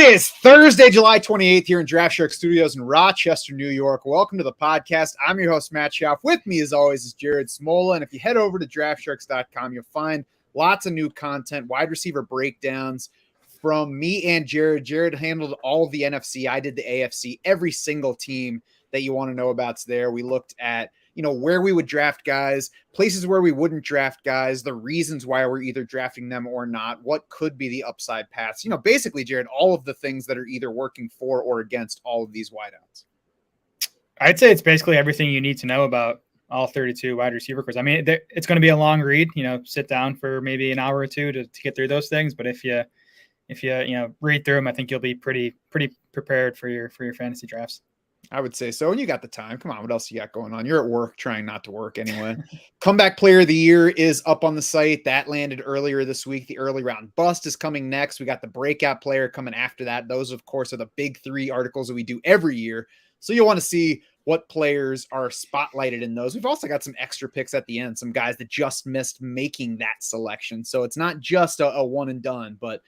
is Thursday, July 28th here in Draft Shark Studios in Rochester, New York. Welcome to the podcast. I'm your host, Matt Schauf. With me, as always, is Jared Smola. And if you head over to draftsharks.com, you'll find lots of new content, wide receiver breakdowns from me and Jared. Jared handled all of the NFC. I did the AFC. Every single team that you want to know about's there. We looked at where we would draft guys, places where we wouldn't draft guys, the reasons why we're either drafting them or not, what could be the upside paths. Basically, Jared, all of the things that are either working for or against all of these wideouts. I'd say it's basically everything you need to know about all 32 wide receiver cores. I mean, it's going to be a long read, sit down for maybe an hour or two to get through those things. But if you read through them, I think you'll be pretty prepared for your fantasy drafts. I would say so. And you got the time. Come on, what else you got going on? You're at work trying not to work anyway. Comeback player of the year is up on the site. That landed earlier this week. The early round bust is coming next. We got the breakout player coming after that. Those, of course, are the big three articles that we do every year. So you'll want to see what players are spotlighted in those. We've also got some extra picks at the end, some guys that just missed making that selection. So it's not just a one and done, but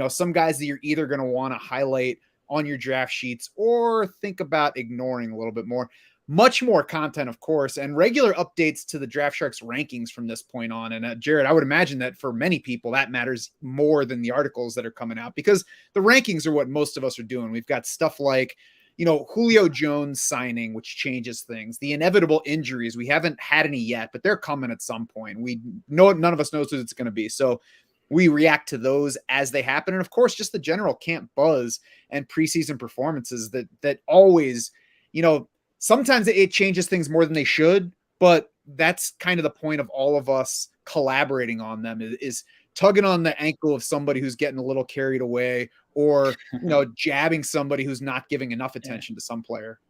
some guys that you're either going to want to highlight on your draft sheets or think about ignoring a little bit more. Much more content, of course, and regular updates to the Draft Sharks rankings from this point on. And Jared, I would imagine that for many people that matters more than the articles that are coming out, because the rankings are what most of us are doing. We've got stuff like Julio Jones signing, which changes things. The inevitable injuries, we haven't had any yet, but they're coming at some point. We know none of us knows what it's going to be. So we react to those as they happen. And of course, just the general camp buzz and preseason performances that always, sometimes it changes things more than they should, but that's kind of the point of all of us collaborating on them is tugging on the ankle of somebody who's getting a little carried away or, jabbing somebody who's not giving enough attention to some player.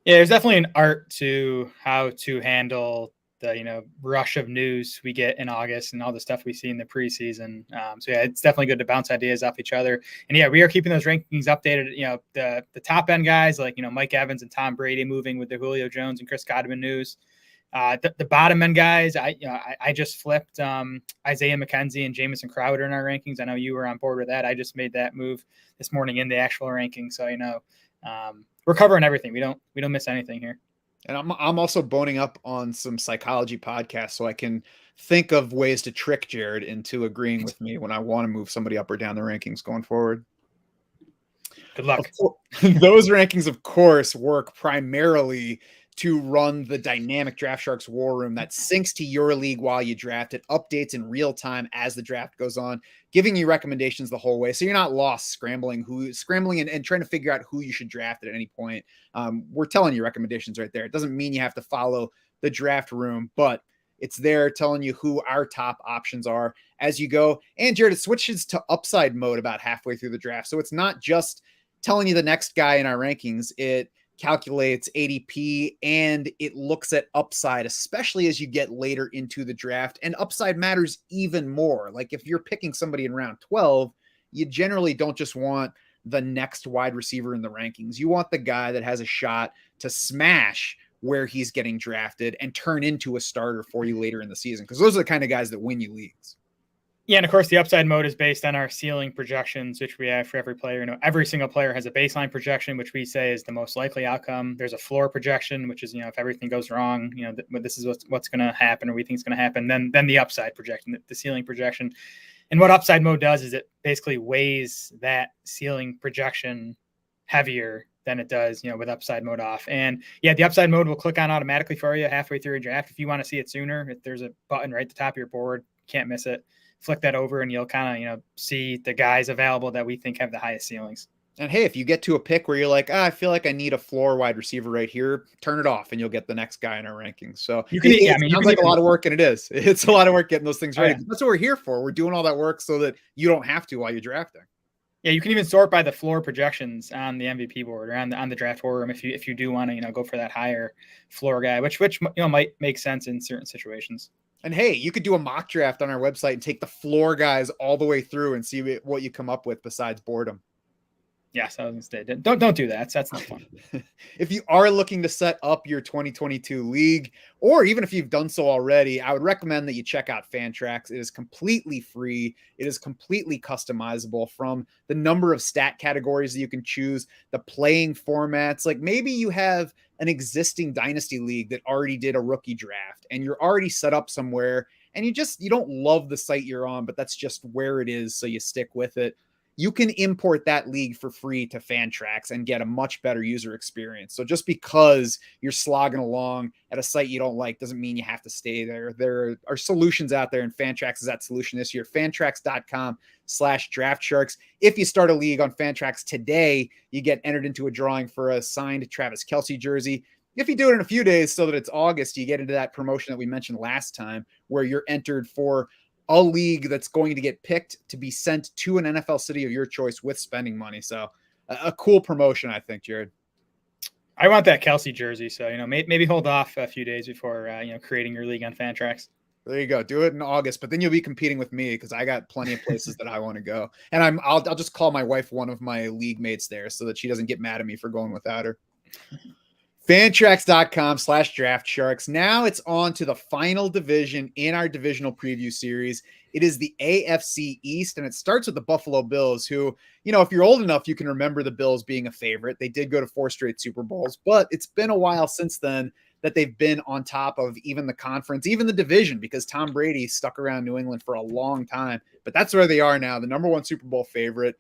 Yeah, there's definitely an art to how to handle the rush of news we get in August and all the stuff we see in the preseason. So yeah, it's definitely good to bounce ideas off each other. And yeah, we are keeping those rankings updated. The top end guys like Mike Evans and Tom Brady moving with the Julio Jones and Chris Godwin news. The bottom end guys, I just flipped Isaiah McKenzie and Jamison Crowder in our rankings. I know you were on board with that. I just made that move this morning in the actual ranking. So we're covering everything. We don't miss anything here. And I'm also boning up on some psychology podcasts so I can think of ways to trick Jared into agreeing with me when I want to move somebody up or down the rankings going forward. Good luck. Those rankings, of course, work primarily to run the dynamic Draft Sharks war room that syncs to your league while you draft. It updates in real time as the draft goes on, giving you recommendations the whole way. So you're not lost scrambling and trying to figure out who you should draft at any point. We're telling you recommendations right there. It doesn't mean you have to follow the draft room, but it's there telling you who our top options are as you go. And Jared, it switches to upside mode about halfway through the draft. So it's not just telling you the next guy in our rankings. It calculates ADP and it looks at upside, especially as you get later into the draft. And upside matters even more. Like if you're picking somebody in round 12, you generally don't just want the next wide receiver in the rankings. You want the guy that has a shot to smash where he's getting drafted and turn into a starter for you later in the season, because those are the kind of guys that win you leagues. Yeah, and of course, the upside mode is based on our ceiling projections, which we have for every player. Every single player has a baseline projection, which we say is the most likely outcome. There's a floor projection, which is, if everything goes wrong, this is what's going to happen or we think is going to happen. Then the upside projection, the ceiling projection. And what upside mode does is it basically weighs that ceiling projection heavier than it does, with upside mode off. And yeah, the upside mode will click on automatically for you halfway through your draft. If you want to see it sooner, if there's a button right at the top of your board, can't miss it. Flick that over and you'll kind of, see the guys available that we think have the highest ceilings. And hey, if you get to a pick where you're like, I feel like I need a floor wide receiver right here, turn it off and you'll get the next guy in our rankings. So it sounds like a lot of work, and it is. It's a lot of work getting those things ready. Oh, yeah. That's what we're here for. We're doing all that work so that you don't have to while you're drafting. Yeah, you can even sort by the floor projections on the MVP board or on the draft forum if you do want to go for that higher floor guy, which might make sense in certain situations. And hey, you could do a mock draft on our website and take the floor guys all the way through and see what you come up with besides boredom. Yes, I was going to say, don't do that. That's not fun. If you are looking to set up your 2022 league, or even if you've done so already, I would recommend that you check out Fantrax. It is completely free. It is completely customizable, from the number of stat categories that you can choose, the playing formats. Like maybe you have an existing dynasty league that already did a rookie draft and you're already set up somewhere and you don't love the site you're on, but that's just where it is, so you stick with it. You can import that league for free to Fantrax and get a much better user experience. So just because you're slogging along at a site you don't like doesn't mean you have to stay there. There are solutions out there, and Fantrax is that solution this year. Fantrax.com/draftsharks. If you start a league on Fantrax today, you get entered into a drawing for a signed Travis Kelce jersey. If you do it in a few days so that it's August, you get into that promotion that we mentioned last time where you're entered for a league that's going to get picked to be sent to an NFL city of your choice with spending money. So a cool promotion, I think, Jared. I want that Kelce jersey. So, maybe hold off a few days before, creating your league on Fantrax. There you go. Do it in August, but then you'll be competing with me because I got plenty of places that I want to go. And I'll just call my wife one of my league mates there so that she doesn't get mad at me for going without her. Fantrax.com/draftsharks. Now it's on to the final division in our divisional preview series. It is the AFC East, and it starts with the Buffalo Bills, who, if you're old enough, you can remember the Bills being a favorite. They did go to 4 straight Super Bowls, but it's been a while since then that they've been on top of even the conference, even the division, because Tom Brady stuck around New England for a long time. But that's where they are now, the number 1 Super Bowl favorite.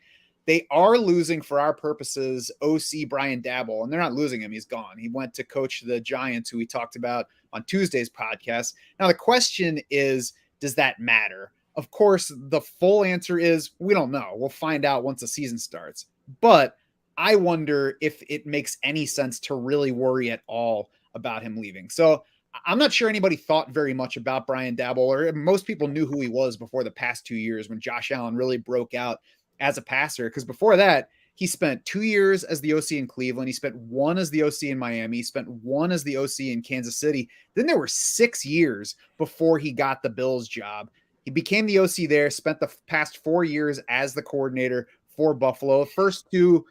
They are losing, for our purposes, OC Brian Daboll, and they're not losing him. He's gone. He went to coach the Giants, who we talked about on Tuesday's podcast. Now, the question is, does that matter? Of course, the full answer is we don't know. We'll find out once the season starts. But I wonder if it makes any sense to really worry at all about him leaving. So I'm not sure anybody thought very much about Brian Daboll, or most people knew who he was before the past 2 years when Josh Allen really broke out as a passer, because before that, he spent 2 years as the OC in Cleveland. He spent 1 as the OC in Miami. He spent 1 as the OC in Kansas City. Then there were 6 years before he got the Bills job. He became the OC there, spent the past 4 years as the coordinator for Buffalo. First 2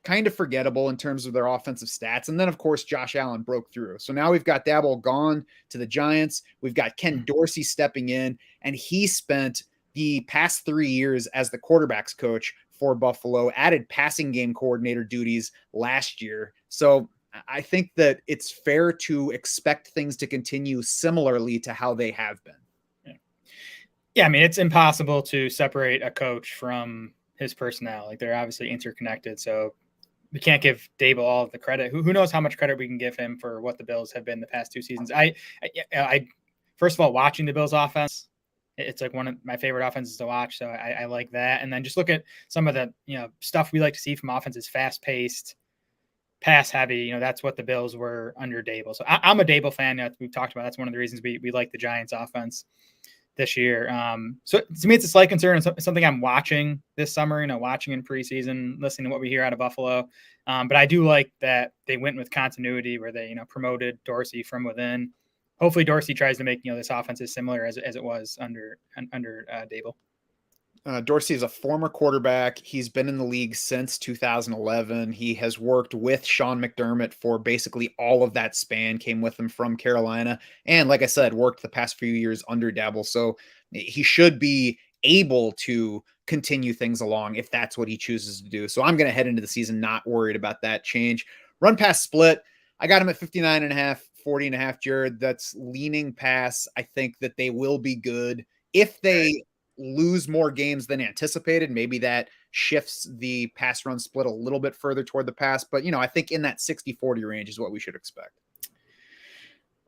kind of forgettable in terms of their offensive stats. And then, of course, Josh Allen broke through. So now we've got Daboll gone to the Giants. We've got Ken Dorsey stepping in, and he spent the past 3 years as the quarterback's coach for Buffalo, added passing game coordinator duties last year. So I think that it's fair to expect things to continue similarly to how they have been. Yeah, I mean, it's impossible to separate a coach from his personnel. Like, they're obviously interconnected. So we can't give Daboll all of the credit. Who knows how much credit we can give him for what the Bills have been the past 2 seasons. I first of all, watching the Bills offense, it's like one of my favorite offenses to watch. So I like that. And then just look at some of the, stuff we like to see from offenses, fast paced, pass heavy. That's what the Bills were under Daboll. So I'm a Daboll fan. We've talked about, that's one of the reasons we like the Giants offense this year. So to me, it's a slight concern. It's something I'm watching this summer, watching in preseason, listening to what we hear out of Buffalo. But I do like that they went with continuity where they, promoted Dorsey from within. Hopefully Dorsey tries to make, this offense as similar as it was under Daboll. Dorsey is a former quarterback. He's been in the league since 2011. He has worked with Sean McDermott for basically all of that span, came with him from Carolina. And like I said, worked the past few years under Daboll. So he should be able to continue things along if that's what he chooses to do. So I'm going to head into the season not worried about that change. Run pass split, I got him at 59.5, 40.5, Jared. That's leaning pass. I think that they will be good. If they lose more games than anticipated, maybe that shifts the pass run split a little bit further toward the pass. But, I think in that 60-40 range is what we should expect.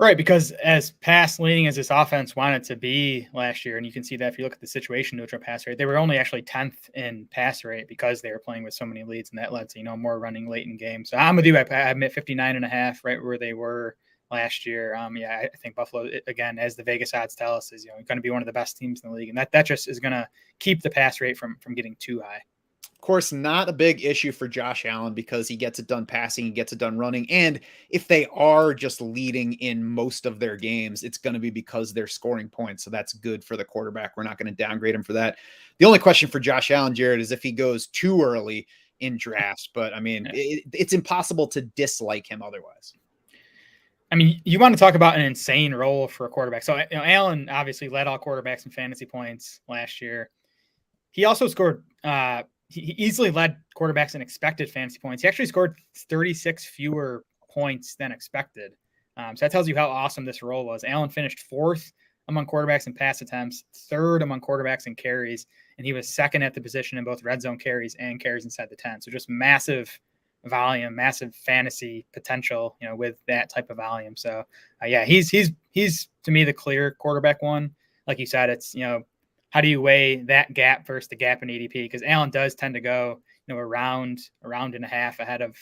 Right, because as pass leaning as this offense wanted to be last year, and you can see that if you look at the situation neutral pass rate, they were only actually 10th in pass rate because they were playing with so many leads, and that led to, more running late in games. So I'm with you. I admit 59.5, right where they were last year. I think Buffalo, again, as the Vegas odds tell us, is going to be one of the best teams in the league, and that just is going to keep the pass rate from getting too high. Of course, not a big issue for Josh Allen because he gets it done passing, he gets it done running. And if they are just leading in most of their games, it's going to be because they're scoring points. So that's good for the quarterback. We're not going to downgrade him for that. The only question for Josh Allen, Jared, is if he goes too early in drafts, but I mean, Yeah. it's impossible to dislike him otherwise. I mean, you want to talk about an insane role for a quarterback. So, Allen obviously led all quarterbacks in fantasy points last year. He also scored, he easily led quarterbacks in expected fantasy points. He actually scored 36 fewer points than expected. So that tells you how awesome this role was. Allen finished 4th among quarterbacks in pass attempts, 3rd among quarterbacks in carries, and he was 2nd at the position in both red zone carries and carries inside the 10. So just massive volume, massive fantasy potential, with that type of volume. So yeah, he's to me the clear quarterback one. Like you said, it's, how do you weigh that gap versus the gap in ADP? Because Allen does tend to go, a round and a half ahead of,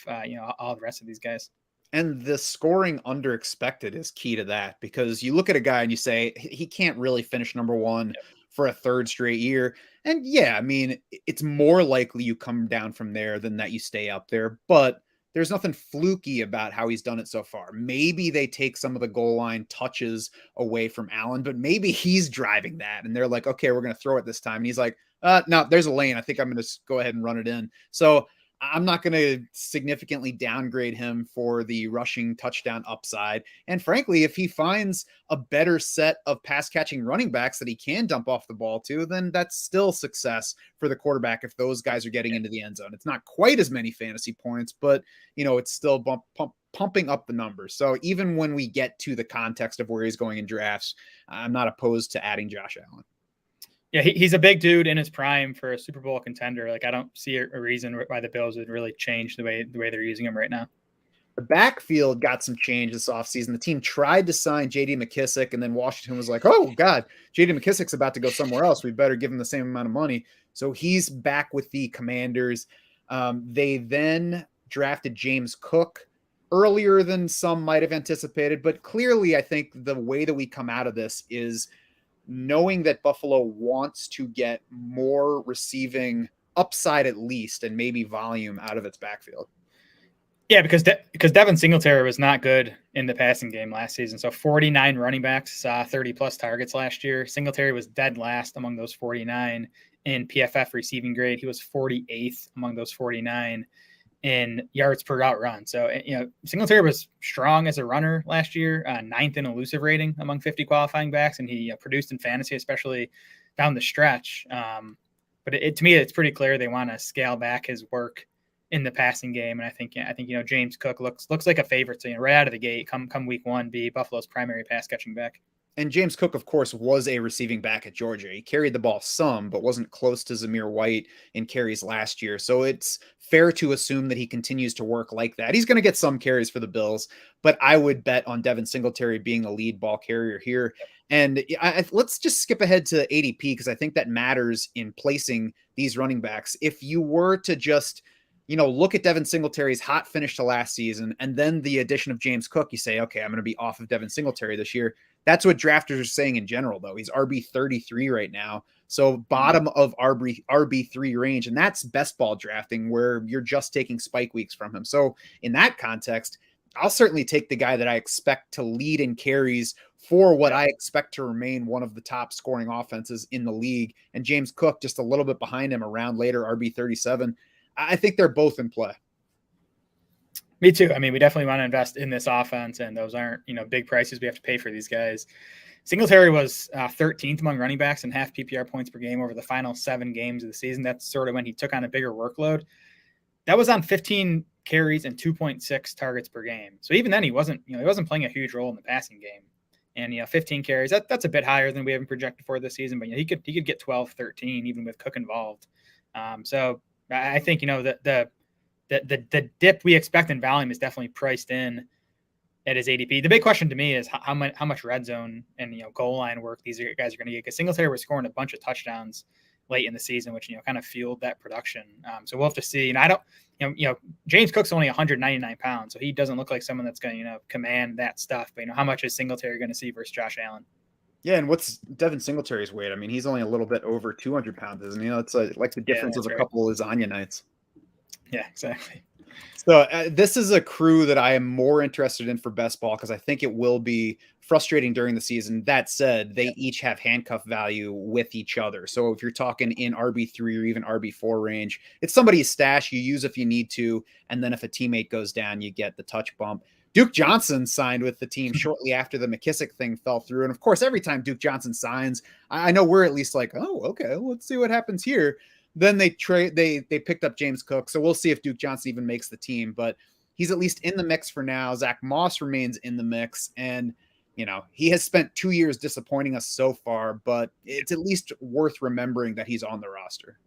all the rest of these guys. And the scoring under expected is key to that, because you look at a guy and you say he can't really finish number 1 for a 3rd straight year. And yeah, I mean, it's more likely you come down from there than that you stay up there, but there's nothing fluky about how he's done it so far. Maybe they take some of the goal line touches away from Allen, but maybe he's driving that and they're like, okay, we're going to throw it this time. And he's like, no, there's a lane. I think I'm going to go ahead and run it in. So I'm not going to significantly downgrade him for the rushing touchdown upside. And frankly, if he finds a better set of pass catching running backs that he can dump off the ball to, then that's still success for the quarterback if those guys are getting into the end zone. It's not quite as many fantasy points, but it's still pumping up the numbers. So even when we get to the context of where he's going in drafts, I'm not opposed to adding Josh Allen. Yeah, he's a big dude in his prime for a Super Bowl contender. Like, I don't see a reason why the Bills would really change the way they're using him right now. The backfield got some change this offseason. The team tried to sign J.D. McKissick, and then Washington was like, oh, God, J.D. McKissick's about to go somewhere else. We better give him the same amount of money. So he's back with the Commanders. They then drafted James Cook earlier than some might have anticipated. But clearly, I think the way that we come out of this is knowing that Buffalo wants to get more receiving upside at least, and maybe volume out of its backfield. Yeah, because Devin Singletary was not good in the passing game last season. So 49 running backs saw 30-plus targets last year. Singletary was dead last among those 49 in PFF receiving grade. He was 48th among those 49 in yards per route run. So, Singletary was strong as a runner last year, 9th in elusive rating among 50 qualifying backs, and he produced in fantasy, especially down the stretch. But to me, it's pretty clear they want to scale back his work in the passing game. And I think James Cook looks like a favorite to, right out of the gate, come week 1, be Buffalo's primary pass catching back. And James Cook, of course, was a receiving back at Georgia. He carried the ball some, but wasn't close to Zamir White in carries last year. So it's fair to assume that he continues to work like that. He's going to get some carries for the Bills, but I would bet on Devin Singletary being a lead ball carrier here. And let's just skip ahead to ADP, because I think that matters in placing these running backs. If you were to just look at Devin Singletary's hot finish to last season and then the addition of James Cook, you say, okay, I'm going to be off of Devin Singletary this year. That's what drafters are saying in general, though. He's RB33 right now. So bottom of RB3 range. And that's best ball drafting, where you're just taking spike weeks from him. So in that context, I'll certainly take the guy that I expect to lead in carries for what I expect to remain one of the top scoring offenses in the league. And James Cook just a little bit behind him, around later, RB37. I think they're both in play. Me too. I mean, we definitely want to invest in this offense, and those aren't, big prices we have to pay for these guys. Singletary was 13th among running backs in half PPR points per game over the final 7 games of the season. That's sort of when he took on a bigger workload. That was on 15 carries and 2.6 targets per game. So even then, he wasn't playing a huge role in the passing game. And 15 carries, that's a bit higher than we haven't projected for this season. But he could get 12, 13 even with Cook involved. So I think the dip we expect in volume is definitely priced in at his ADP. The big question to me is how much red zone and goal line work these guys are going to get, because Singletary was scoring a bunch of touchdowns late in the season, which kind of fueled that production. So we'll have to see. And I don't, James Cook's only 199 pounds, so he doesn't look like someone that's going to command that stuff. But how much is Singletary going to see versus Josh Allen? Yeah, and what's Devin Singletary's weight? I mean, he's only a little bit over 200 pounds, isn't he? It's like the difference of a couple of lasagna nights. Yeah, exactly. So this is a crew that I am more interested in for best ball because I think it will be frustrating during the season. That said, they each have handcuff value with each other. So if you're talking in RB3 or even RB4 range, it's somebody's stash you use if you need to. And then if a teammate goes down, you get the touch bump. Duke Johnson signed with the team shortly after the McKissick thing fell through. And of course, every time Duke Johnson signs, I know we're at least like, oh, okay, let's see what happens here. Then they picked up James Cook. So we'll see if Duke Johnson even makes the team, but he's at least in the mix for now. Zach Moss remains in the mix. And, he has spent 2 years disappointing us so far, but it's at least worth remembering that he's on the roster.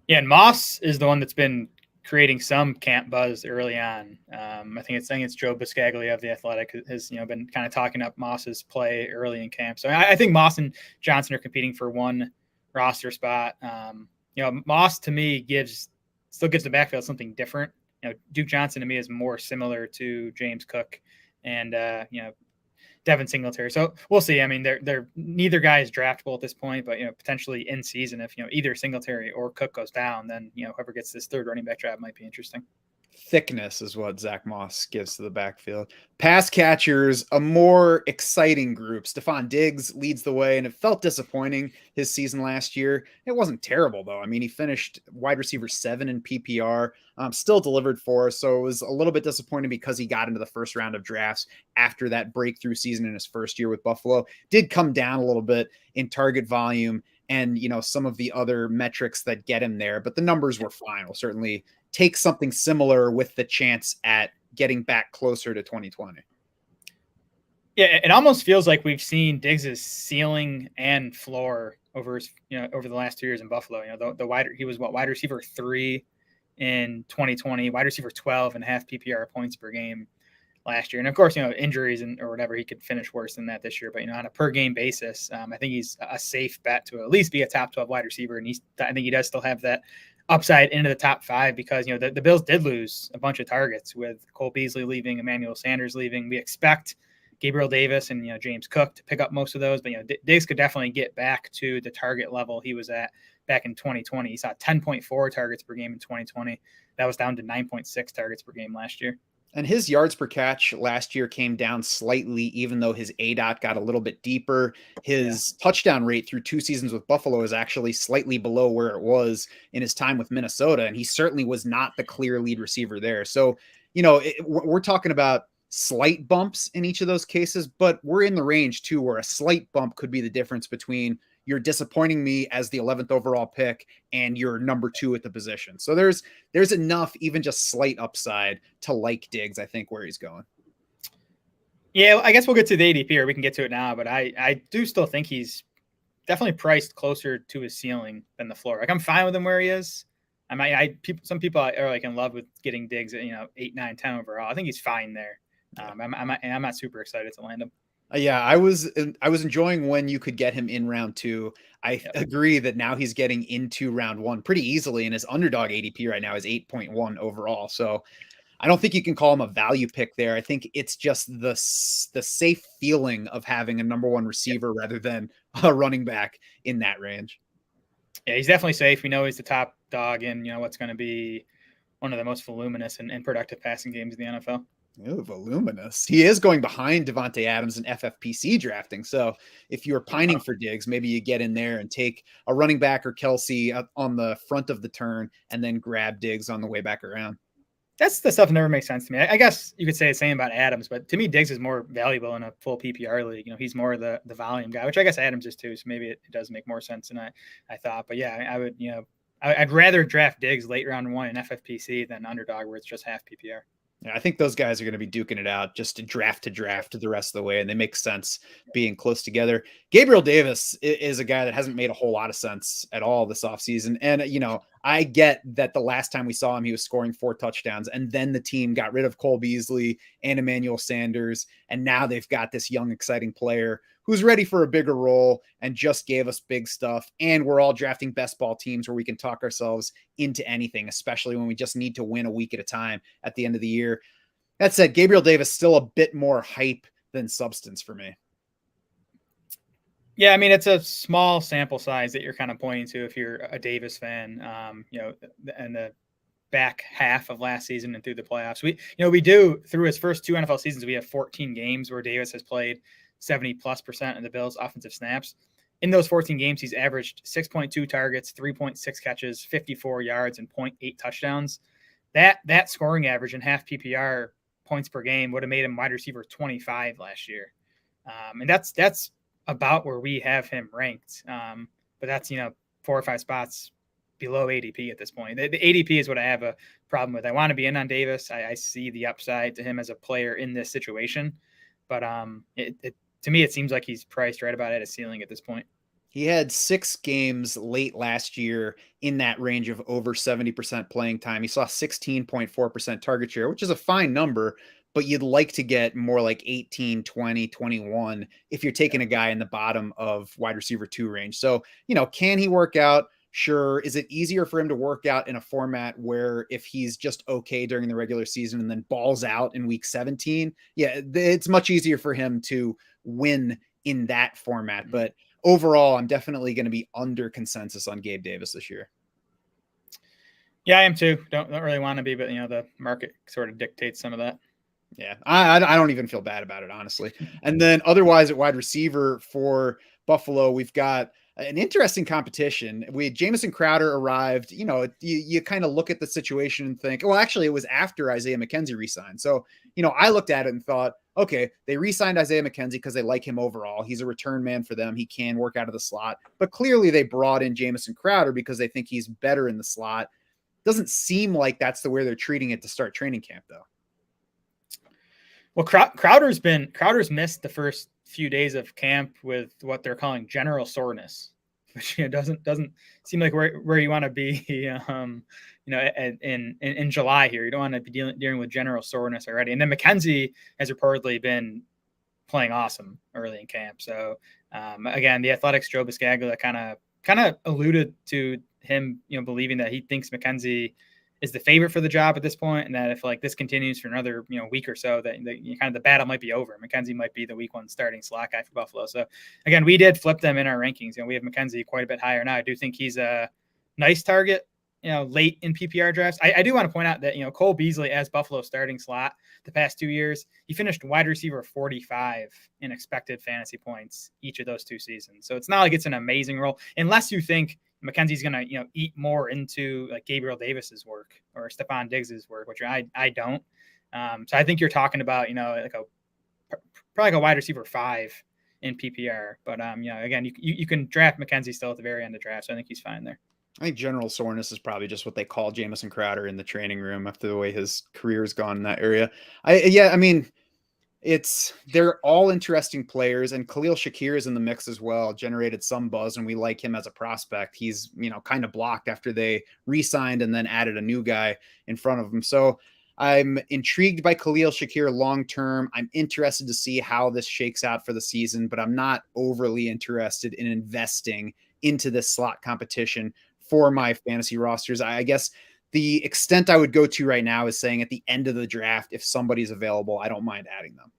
Yeah. And Moss is the one that's been creating some camp buzz early on. I think it's Joe Biscaglia of The Athletic has been kind of talking up Moss's play early in camp. So I think Moss and Johnson are competing for one roster spot. Moss to me still gives the backfield something different. Duke Johnson to me is more similar to James Cook and Devin Singletary. So we'll see. I mean, they're neither guy is draftable at this point, but potentially in season, if either Singletary or Cook goes down, then whoever gets this third running back draft might be interesting. Thickness is what Zach Moss gives to the backfield. Pass catchers, a more exciting group. Stefon Diggs leads the way, and it felt disappointing his season last year. It wasn't terrible, though. I mean, he finished wide receiver 7 in PPR, still delivered for us, so it was a little bit disappointing because he got into the first round of drafts after that breakthrough season in his first year with Buffalo. Did come down a little bit in target volume and, some of the other metrics that get him there, but the numbers were fine. We'll certainly take something similar with the chance at getting back closer to 2020. Yeah, it almost feels like we've seen Diggs' ceiling and floor over the last 2 years in Buffalo. He was wide receiver 3 in 2020, wide receiver 12 and half PPR points per game last year. And of course, injuries or whatever, he could finish worse than that this year. But on a per game basis, I think he's a safe bet to at least be a top 12 wide receiver. And I think he does still have that upside into the top 5 because the Bills did lose a bunch of targets with Cole Beasley leaving, Emmanuel Sanders leaving. We expect Gabriel Davis and James Cook to pick up most of those, but Diggs could definitely get back to the target level he was at back in 2020. He saw 10.4 targets per game in 2020. That was down to 9.6 targets per game last year. And his yards per catch last year came down slightly, even though his ADOT got a little bit deeper. His touchdown rate through 2 seasons with Buffalo is actually slightly below where it was in his time with Minnesota. And he certainly was not the clear lead receiver there. So, we're talking about slight bumps in each of those cases, but we're in the range too, where a slight bump could be the difference between you're disappointing me as the 11th overall pick and you're number 2 at the position. So there's enough, even just slight upside to like Diggs, I think, where he's going. Yeah, I guess we'll get to the ADP, or we can get to it now, but I do still think he's definitely priced closer to his ceiling than the floor. Like, I'm fine with him where he is. Some people are like in love with getting Diggs at 8, 9, 10 overall. I think he's fine there. I'm not super excited to land him. Yeah, I was enjoying when you could get him in round 2. I agree that now he's getting into round 1 pretty easily, and his underdog ADP right now is 8.1 overall. So I don't think you can call him a value pick there. I think it's just the safe feeling of having a number 1 receiver rather than a running back in that range. Yeah, he's definitely safe. We know he's the top dog in what's going to be one of the most voluminous and productive passing games in the NFL. Ooh, voluminous. He is going behind Devontae Adams in FFPC drafting. So if you're pining for Diggs, maybe you get in there and take a running back or Kelsey on the front of the turn and then grab Diggs on the way back around. That's the stuff that never makes sense to me. I guess you could say the same about Adams, but to me, Diggs is more valuable in a full PPR league. He's more the volume guy, which I guess Adams is too. So maybe it does make more sense than I thought. But yeah, I would, I'd rather draft Diggs late round 1 in FFPC than underdog where it's just half PPR. Yeah, I think those guys are going to be duking it out just to draft the rest of the way, and they make sense being close together. Gabriel Davis is a guy that hasn't made a whole lot of sense at all this offseason. And, I get that the last time we saw him, he was scoring 4 touchdowns, and then the team got rid of Cole Beasley and Emmanuel Sanders, and now they've got this young, exciting player who's ready for a bigger role and just gave us big stuff. And we're all drafting best ball teams where we can talk ourselves into anything, especially when we just need to win a week at a time at the end of the year. That said, Gabriel Davis still a bit more hype than substance for me. Yeah, I mean, it's a small sample size that you're kind of pointing to if you're a Davis fan, and the back half of last season and through the playoffs. We do through his first 2 NFL seasons, we have 14 games where Davis has played 70+% of the Bills' offensive snaps. In those 14 games, he's averaged 6.2 targets, 3.6 catches, 54 yards, and 0.8 touchdowns. That scoring average in half PPR points per game would have made him wide receiver 25 last year. And that's about where we have him ranked. But that's, 4 or 5 spots below ADP at this point. The ADP is what I have a problem with. I want to be in on Davis. I see the upside to him as a player in this situation. But to me, it seems like he's priced right about at his ceiling at this point. He had 6 games late last year in that range of over 70% playing time. He saw 16.4% target share, which is a fine number, but you'd like to get more like 18, 20, 21 if you're taking a guy in the bottom of wide receiver 2 range. So, can he work out? Sure. Is it easier for him to work out in a format where if he's just okay during the regular season and then balls out in week 17? Yeah, it's much easier for him to win in that format. But overall, I'm definitely going to be under consensus on Gabe Davis this year. Yeah, I am too. Don't really want to be, but the market sort of dictates some of that. Yeah, I don't even feel bad about it, honestly. And then otherwise at wide receiver for Buffalo, we've got an interesting competition. Jamison Crowder arrived. You kind of look at the situation and think, well, actually, it was after Isaiah McKenzie re-signed. So, I looked at it and thought, okay, they re-signed Isaiah McKenzie because they like him overall. He's a return man for them. He can work out of the slot. But clearly they brought in Jamison Crowder because they think he's better in the slot. Doesn't seem like that's the way they're treating it to start training camp, though. Well, Crowder's missed the first few days of camp with what they're calling general soreness, which doesn't seem like where you want to be. In July here, you don't want to be dealing with general soreness already. And then McKenzie has reportedly been playing awesome early in camp. So again, the Athletics' Joe Biscaglia kind of alluded to him, believing that he thinks McKenzie is the favorite for the job at this point, and that if this continues for another week or so, that kind of the battle might be over. McKenzie might be the week 1 starting slot guy for Buffalo. So again, we did flip them in our rankings. We have McKenzie quite a bit higher now. I do think he's a nice target, late in PPR drafts. I do want to point out that Cole Beasley as Buffalo starting slot the past 2 years, he finished wide receiver 45 in expected fantasy points each of those 2 seasons. So it's not like it's an amazing role, unless you think McKenzie's going to, eat more into like Gabriel Davis's work or Stefon Diggs's work, which I don't. So I think you're talking about, probably like a wide receiver 5 in PPR. But again, you can draft McKenzie still at the very end of draft, so I think he's fine there. I think general soreness is probably just what they call Jamison Crowder in the training room after the way his career's gone in that area. They're all interesting players, and Khalil Shakir is in the mix as well. Generated some buzz, and we like him as a prospect. He's kind of blocked after they re-signed and then added a new guy in front of him. So I'm intrigued by Khalil Shakir long term. I'm interested to see how this shakes out for the season, but I'm not overly interested in investing into this slot competition for my fantasy rosters. I guess the extent I would go to right now is saying at the end of the draft, if somebody's available, I don't mind adding them.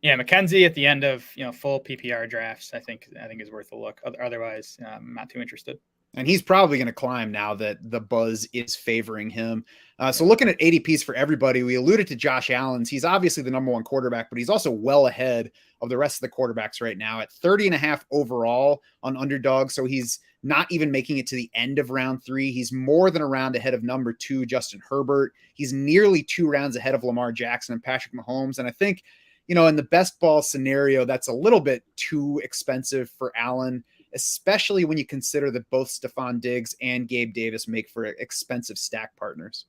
Yeah, McKenzie at the end of full PPR drafts, I think is worth a look. Otherwise, I'm not too interested. And he's probably going to climb now that the buzz is favoring him. So looking at ADPs for everybody, we alluded to Josh Allen's. He's obviously the number 1 quarterback, but he's also well ahead of the rest of the quarterbacks right now at 30.5 overall on Underdog. So he's not even making it to the end of round 3. He's more than a round ahead of number 2, Justin Herbert. He's nearly 2 rounds ahead of Lamar Jackson and Patrick Mahomes. And I think, in the best ball scenario, that's a little bit too expensive for Allen, especially when you consider that both Stefon Diggs and Gabe Davis make for expensive stack partners.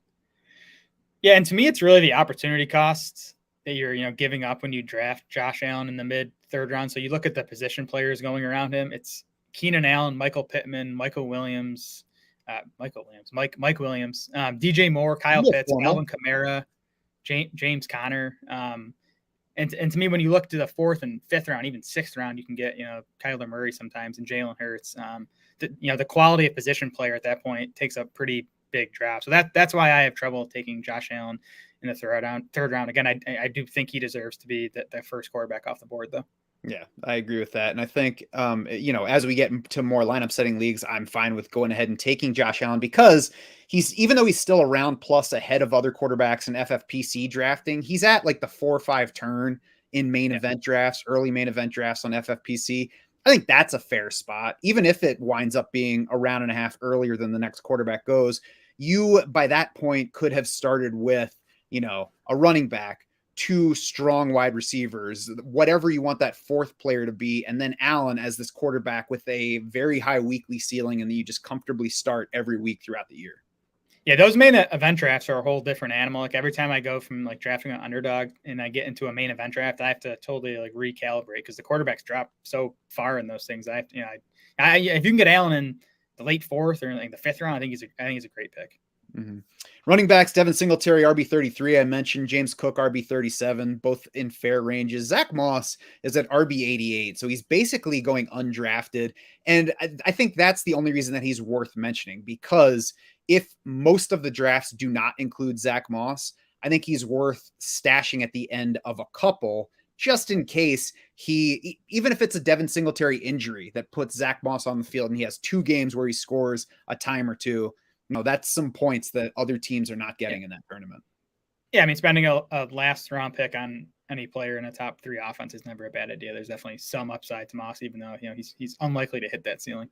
Yeah, and to me, it's really the opportunity costs that you're giving up when you draft Josh Allen in the mid-3rd round. So you look at the position players going around him. It's Keenan Allen, Michael Pittman, Mike Williams, DJ Moore, Kyle Pitts, Alvin Kamara, James Conner. And to me, when you look to the 4th and 5th round, even 6th round, you can get, Kyler Murray sometimes and Jalen Hurts. The quality of position player at that point takes a pretty big drop. So that's why I have trouble taking Josh Allen in the 3rd round. Again, I do think he deserves to be the first quarterback off the board, though. Yeah, I agree with that. And I think, as we get to more lineup setting leagues, I'm fine with going ahead and taking Josh Allen because even though he's still around plus ahead of other quarterbacks in FFPC drafting, he's at like the 4 or 5 turn in main event drafts, early main event drafts on FFPC. I think that's a fair spot. Even if it winds up being a round and a half earlier than the next quarterback goes, you by that point could have started with, a running back, 2 strong wide receivers, whatever you want that fourth player to be, and then Allen as this quarterback with a very high weekly ceiling, and then you just comfortably start every week throughout the year. Yeah, those main event drafts are a whole different animal. Like every time I go from like drafting an underdog and I get into a main event draft, I have to totally like recalibrate because the quarterbacks drop so far in those things. If you can get Allen in the late 4th or like the 5th round, I think he's a great pick. Mm-hmm. Running backs, Devin Singletary, RB33. I mentioned James Cook, RB37, both in fair ranges. Zach Moss is at RB88, so he's basically going undrafted. And I think that's the only reason that he's worth mentioning, because if most of the drafts do not include Zach Moss, I think he's worth stashing at the end of a couple, just in case even if it's a Devin Singletary injury that puts Zach Moss on the field and he has 2 games where he scores a time or two. That's some points that other teams are not getting in that tournament. Yeah, I mean, spending a last round pick on any player in a top 3 offense is never a bad idea. There's definitely some upside to Moss, even though he's unlikely to hit that ceiling.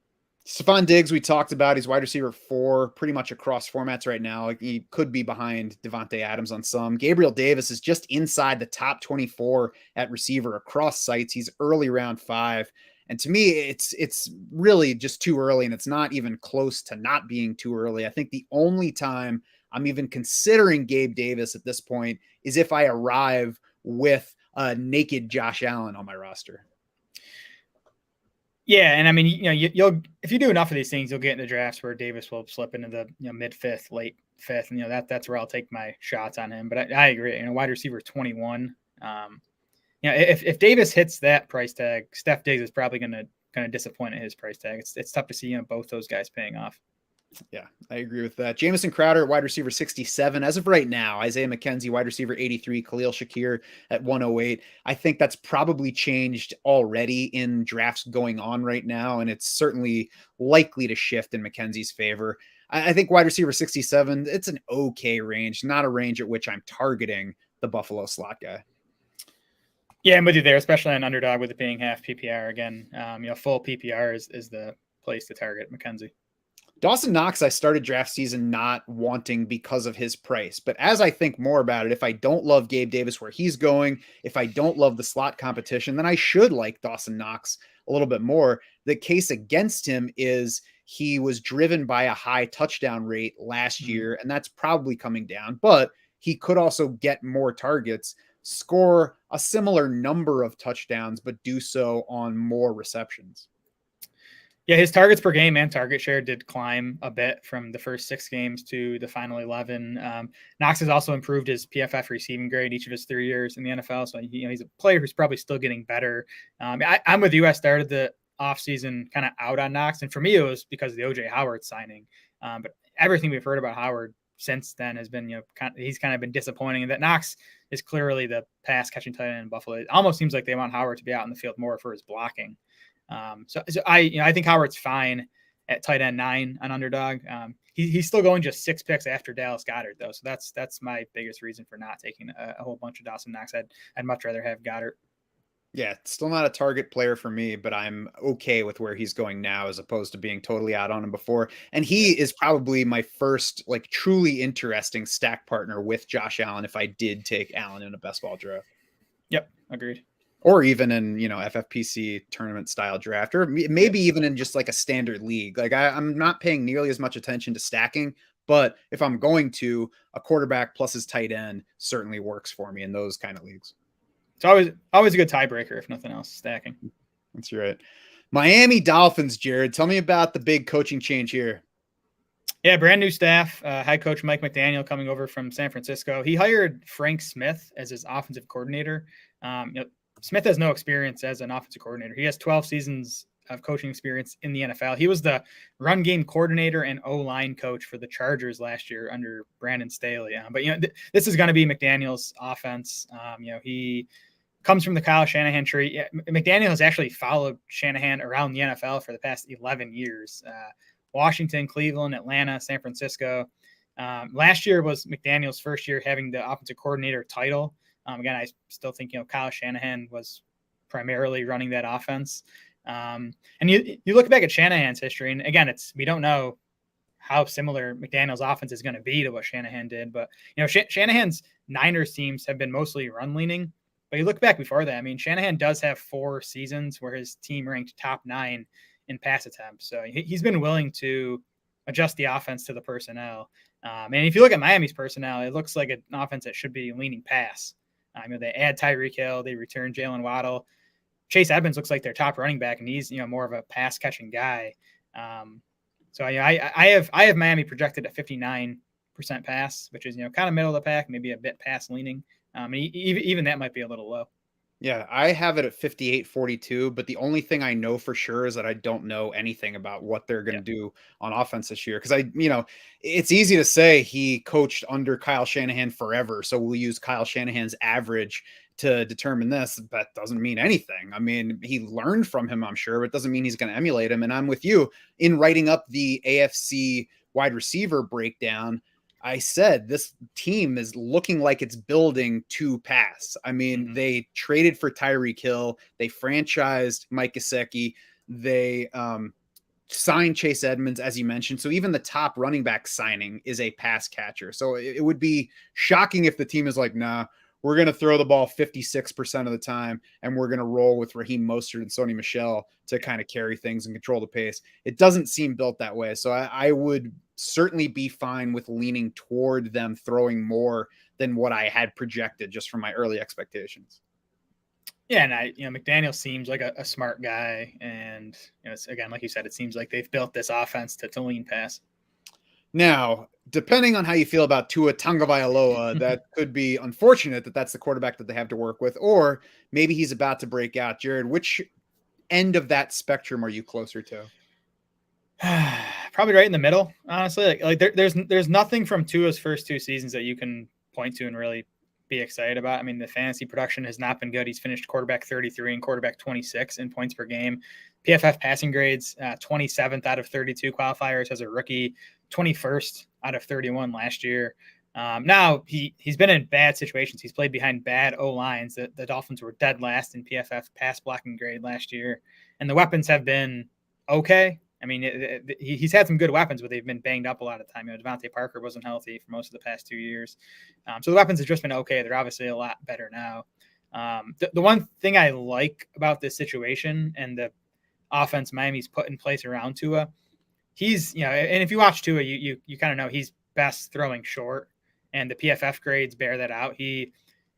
Stefon Diggs, we talked about, he's wide receiver 4, pretty much across formats right now. He could be behind Devontae Adams on some. Gabriel Davis is just inside the top 24 at receiver across sites. He's early round 5. And to me, it's really just too early, and it's not even close to not being too early. I think the only time I'm even considering Gabe Davis at this point is if I arrive with a naked Josh Allen on my roster. Yeah, and I mean, you'll if you do enough of these things, you'll get into drafts where Davis will slip into the mid 5th, late 5th, and that's where I'll take my shots on him. But I agree. Wide receiver 21. If Davis hits that price tag, Steph Diggs is probably going to disappoint at his price tag. It's tough to see both those guys paying off. Yeah, I agree with that. Jamison Crowder, wide receiver 67 as of right now. Isaiah McKenzie, wide receiver 83. Khalil Shakir at 108. I think that's probably changed already in drafts going on right now, and it's certainly likely to shift in McKenzie's favor. I think wide receiver 67, it's an okay range, not a range at which I'm targeting the Buffalo slot guy. Yeah, I'm with you there, especially on underdog with it being half PPR. Again, full PPR is the place to target McKenzie. Dawson Knox, I started draft season not wanting because of his price. But as I think more about it, if I don't love Gabe Davis where he's going, if I don't love the slot competition, then I should like Dawson Knox a little bit more. The case against him is he was driven by a high touchdown rate last year, and that's probably coming down. But he could also get more targets, score a similar number of touchdowns, but do so on more receptions. Yeah, his targets per game and target share did climb a bit from the first 6 games to the final 11. Knox has also improved his PFF receiving grade each of his 3 years in the NFL. So he's a player who's probably still getting better. I'm with you. I started the offseason kind of out on Knox. And for me, it was because of the OJ Howard signing. But everything we've heard about Howard since then has been, he's kind of been disappointing. And that Knox is clearly the pass catching tight end in Buffalo. It almost seems like they want Howard to be out in the field more for his blocking. So I think Howard's fine at tight end 9 on underdog. He's still going just 6 picks after Dallas Goedert though. So that's my biggest reason for not taking a whole bunch of Dawson Knox. I'd much rather have Goedert. Yeah, still not a target player for me, but I'm okay with where he's going now as opposed to being totally out on him before. And he is probably my first like truly interesting stack partner with Josh Allen if I did take Allen in a best ball draft. Yep, agreed. Or even in, FFPC tournament style draft, or maybe even in just like a standard league. Like I'm not paying nearly as much attention to stacking, but if I'm going to, a quarterback plus his tight end certainly works for me in those kind of leagues. It's always a good tiebreaker, if nothing else, stacking. That's right. Miami Dolphins, Jared, tell me about the big coaching change here. Yeah, brand new staff, head coach Mike McDaniel coming over from San Francisco. He hired Frank Smith as his offensive coordinator. Smith has no experience as an offensive coordinator. He has 12 seasons of coaching experience in the NFL. He was the run game coordinator and O-line coach for the Chargers last year under Brandon Staley. But this is going to be McDaniel's offense. He comes from the Kyle Shanahan tree. Yeah, McDaniel has actually followed Shanahan around the NFL for the past 11 years. Washington, Cleveland, Atlanta, San Francisco. Last year was McDaniel's first year having the offensive coordinator title. Again, I still think, Kyle Shanahan was primarily running that offense. And you look back at Shanahan's history, and again, we don't know how similar McDaniel's offense is going to be to what Shanahan did. But, Shanahan's Niners teams have been mostly run leaning. But you look back before that, I mean, Shanahan does have 4 seasons where his team ranked top 9 in pass attempts. So he's been willing to adjust the offense to the personnel. And if you look at Miami's personnel, it looks like an offense that should be leaning pass. They add Tyreek Hill, they return Jaylen Waddle. Chase Edmonds looks like their top running back, and he's more of a pass catching guy. So I have Miami projected at 59% pass, which is kind of middle of the pack, maybe a bit pass leaning. Even that might be a little low. Yeah, I have it at 58-42, but the only thing I know for sure is that I don't know anything about what they're going to do on offense this year. Because it's easy to say he coached under Kyle Shanahan forever, so we'll use Kyle Shanahan's average to determine this. That doesn't mean anything. I mean, he learned from him, I'm sure, but it doesn't mean he's going to emulate him. And I'm with you in writing up the AFC wide receiver breakdown. I said this team is looking like it's building to pass. I mean, they traded for Tyreek Hill. They franchised Mike Gesicki. They signed Chase Edmonds, as you mentioned. So even the top running back signing is a pass catcher. So it would be shocking if the team is like, nah, we're going to throw the ball 56% of the time, and we're going to roll with Raheem Mostert and Sony Michel to kind of carry things and control the pace. It doesn't seem built that way. So I would certainly be fine with leaning toward them throwing more than what I had projected just from my early expectations. Yeah, and McDaniel seems like a smart guy, and again, like you said, it seems like they've built this offense to lean pass. Now, depending on how you feel about Tua Tagovailoa, that could be unfortunate that that's the quarterback that they have to work with, or maybe he's about to break out. Jared, which end of that spectrum are you closer to? Probably right in the middle, honestly. Like there's nothing from Tua's first 2 seasons that you can point to and really be excited about. I mean, the fantasy production has not been good. He's finished quarterback 33 and quarterback 26 in points per game. PFF passing grades, 27th out of 32 qualifiers as a rookie, 21st out of 31 last year. Now he's been in bad situations. He's played behind bad O-lines. The Dolphins were dead last in PFF pass blocking grade last year, and the weapons have been okay. I mean, he's had some good weapons, but they've been banged up a lot of the time. Devontae Parker wasn't healthy for most of the past 2 years. So the weapons have just been okay. They're obviously a lot better now. The one thing I like about this situation and the offense Miami's put in place around Tua, he's, and if you watch Tua, you kind of know he's best throwing short, and the PFF grades bear that out. He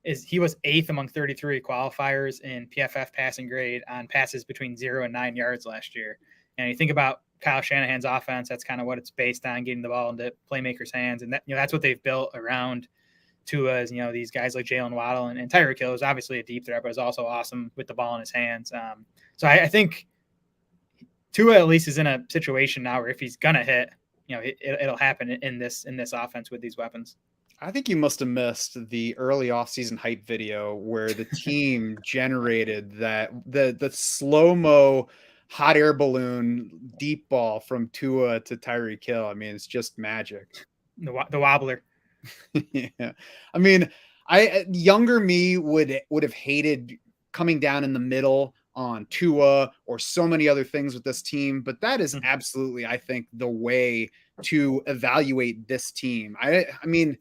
was 8th among 33 qualifiers in PFF passing grade on passes between 0 and 9 yards last year. And you think about Kyle Shanahan's offense, that's kind of what it's based on, getting the ball into playmakers' hands. And that, that's what they've built around Tua's, these guys like Jaylen Waddle and Tyreek Hill is obviously a deep threat, but is also awesome with the ball in his hands. So I think Tua at least is in a situation now where if he's going to hit, it'll happen in this offense with these weapons. I think you must have missed the early offseason hype video where the team generated that the slow-mo hot air balloon deep ball from Tua to Tyreek Hill. I mean, it's just magic. The wobbler. Yeah. I mean, younger me would have hated coming down in the middle on Tua or so many other things with this team, but that is absolutely, I think, the way to evaluate this team. I mean,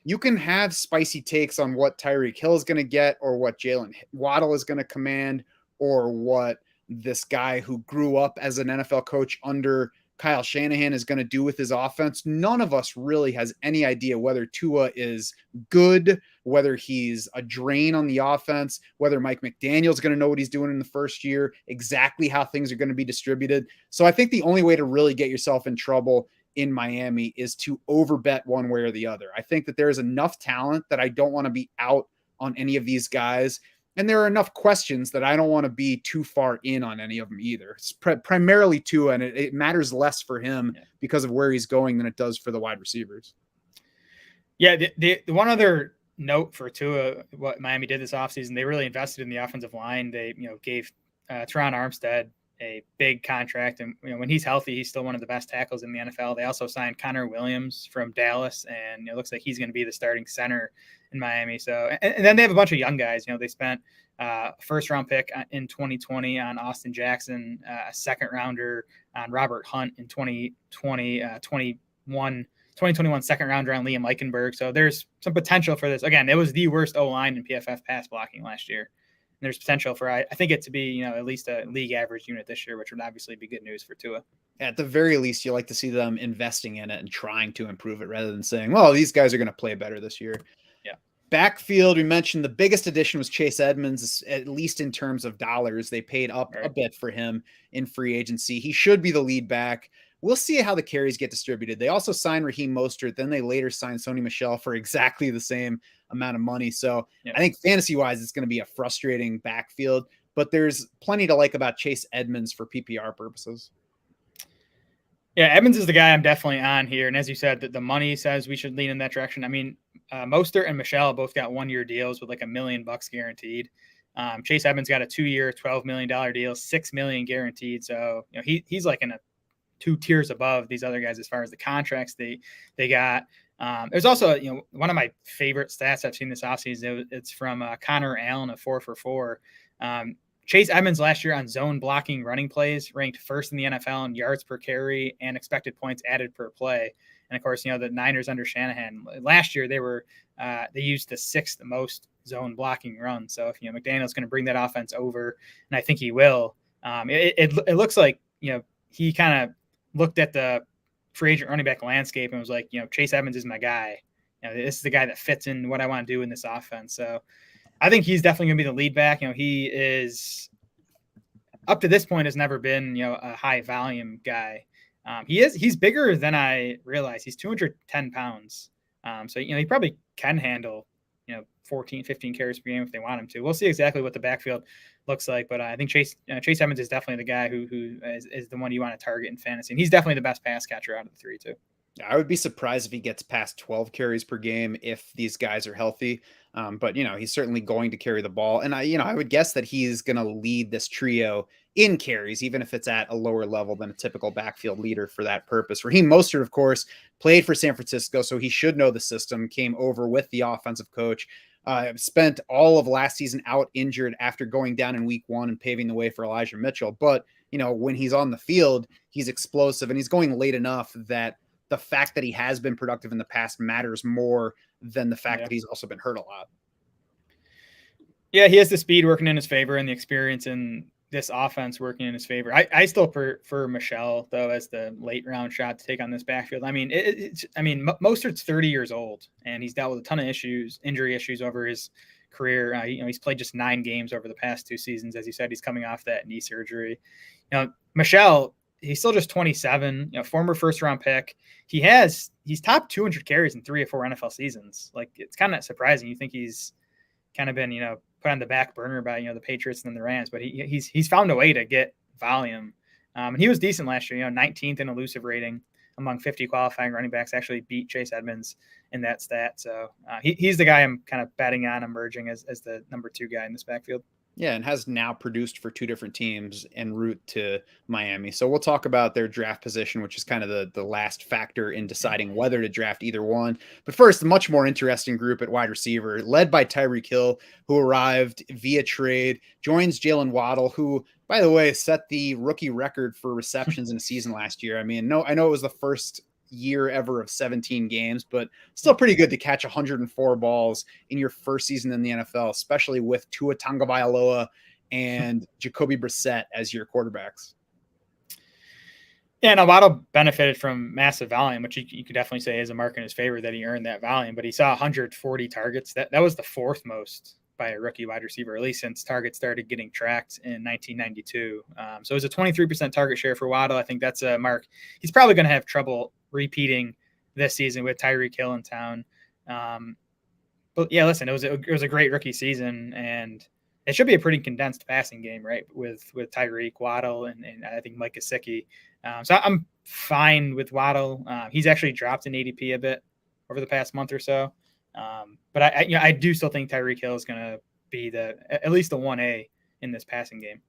you can have spicy takes on what Tyreek Hill is going to get or what Jaylen Waddle is going to command or what this guy who grew up as an NFL coach under Kyle Shanahan is going to do with his offense. None of us really has any idea whether Tua is good, whether he's a drain on the offense, whether Mike McDaniel is going to know what he's doing in the first year, exactly how things are going to be distributed. So I think the only way to really get yourself in trouble in Miami is to overbet one way or the other. I think that there is enough talent that I don't want to be out on any of these guys. And there are enough questions that I don't want to be too far in on any of them either. It's primarily Tua, and it matters less for him because of where he's going than it does for the wide receivers. Yeah, the one other note for Tua, what Miami did this offseason, they really invested in the offensive line. They, gave Teron Armstead a big contract. And, when he's healthy, he's still one of the best tackles in the NFL. They also signed Connor Williams from Dallas, and it looks like he's going to be the starting center in Miami. So, and then they have a bunch of young guys. They spent a first-round pick in 2020 on Austin Jackson, a second-rounder on Robert Hunt in 2021 second rounder on Liam Eichenberg. So there's some potential for this. Again, it was the worst O-line in PFF pass blocking last year. And there's potential for, I think, it to be, at least a league average unit this year, which would obviously be good news for Tua. At the very least, you like to see them investing in it and trying to improve it rather than saying, well, these guys are going to play better this year. Yeah. Backfield, we mentioned the biggest addition was Chase Edmonds, at least in terms of dollars. They paid up a bit for him in free agency. He should be the lead back. We'll see how the carries get distributed. They also signed Raheem Mostert. Then they later signed Sony Michel for exactly the same amount of money. So I think fantasy-wise, it's going to be a frustrating backfield. But there's plenty to like about Chase Edmonds for PPR purposes. Yeah, Edmonds is the guy I'm definitely on here. And as you said, the money says we should lean in that direction. I mean, Mostert and Michel both got 1-year deals with like $1 million guaranteed. Chase Edmonds got a 2-year, $12 million deal, $6 million guaranteed. So he's like in a 2 tiers above these other guys as far as the contracts they got. There's also, one of my favorite stats I've seen this offseason. It's from Connor Allen of 4for4. Chase Edmonds last year on zone blocking running plays ranked first in the NFL in yards per carry and expected points added per play. And of course, the Niners under Shanahan last year, they used the 6th most zone blocking run. So if McDaniel's going to bring that offense over, and I think he will, it looks like he kind of looked at the free agent running back landscape and was like, Chase Edmonds is my guy. This is the guy that fits in what I want to do in this offense. So I think he's definitely going to be the lead back. He is, up to this point, has never been, a high volume guy. He's bigger than I realized. He's 210 pounds. So, he probably can handle, 14, 15 carries per game if they want him to. We'll see exactly what the backfield looks like, but I think Chase Edmonds is definitely the guy who is the one you want to target in fantasy. And he's definitely the best pass catcher out of the three too. I would be surprised if he gets past 12 carries per game if these guys are healthy. But he's certainly going to carry the ball. And I would guess that he's going to lead this trio in carries, even if it's at a lower level than a typical backfield leader for that purpose. Raheem Mostert, of course, played for San Francisco, so he should know the system, came over with the offensive coach, spent all of last season out injured after going down in week 1 and paving the way for Elijah Mitchell. But, when he's on the field, he's explosive and he's going late enough that the fact that he has been productive in the past matters more than the fact that he's also been hurt a lot. Yeah, he has the speed working in his favor and the experience in this offense working in his favor. I still prefer Michel, though, as the late round shot to take on this backfield. I mean, Mostert's 30 years old, and he's dealt with a ton of injury issues over his career. He's played just 9 games over the past 2 seasons. As you said, he's coming off that knee surgery. Michel, he's still just 27, former first-round pick. He's topped 200 carries in 3 or 4 NFL seasons. Like, it's kind of surprising. You think he's kind of been, put on the back burner by, the Patriots and then the Rams, but he's found a way to get volume. And he was decent last year, 19th in elusive rating among 50 qualifying running backs, actually beat Chase Edmonds in that stat. So he's the guy I'm kind of betting on emerging as the number 2 guy in this backfield. Yeah, and has now produced for 2 different teams en route to Miami. So we'll talk about their draft position, which is kind of the last factor in deciding whether to draft either one. But first, the much more interesting group at wide receiver, led by Tyreek Hill, who arrived via trade, joins Jaylen Waddle, who, by the way, set the rookie record for receptions in a season last year. I mean, I know it was the first year ever of 17 games, but still pretty good to catch 104 balls in your first season in the NFL, especially with Tua Tagovailoa and Jacoby Brissett as your quarterbacks. Yeah, now Waddle benefited from massive volume, which you could definitely say is a mark in his favor that he earned that volume, but he saw 140 targets. That was the 4th most by a rookie wide receiver, at least since targets started getting tracked in 1992. So it was a 23% target share for Waddle. I think that's a mark he's probably going to have trouble repeating this season with Tyreek Hill in town. But yeah, listen, it was a great rookie season, and it should be a pretty condensed passing game, right? With Tyreek, Waddle, and I think Mike Gesicki. So I'm fine with Waddle. He's actually dropped in ADP a bit over the past month or so. But I do still think Tyreek Hill is going to be at least the 1A in this passing game.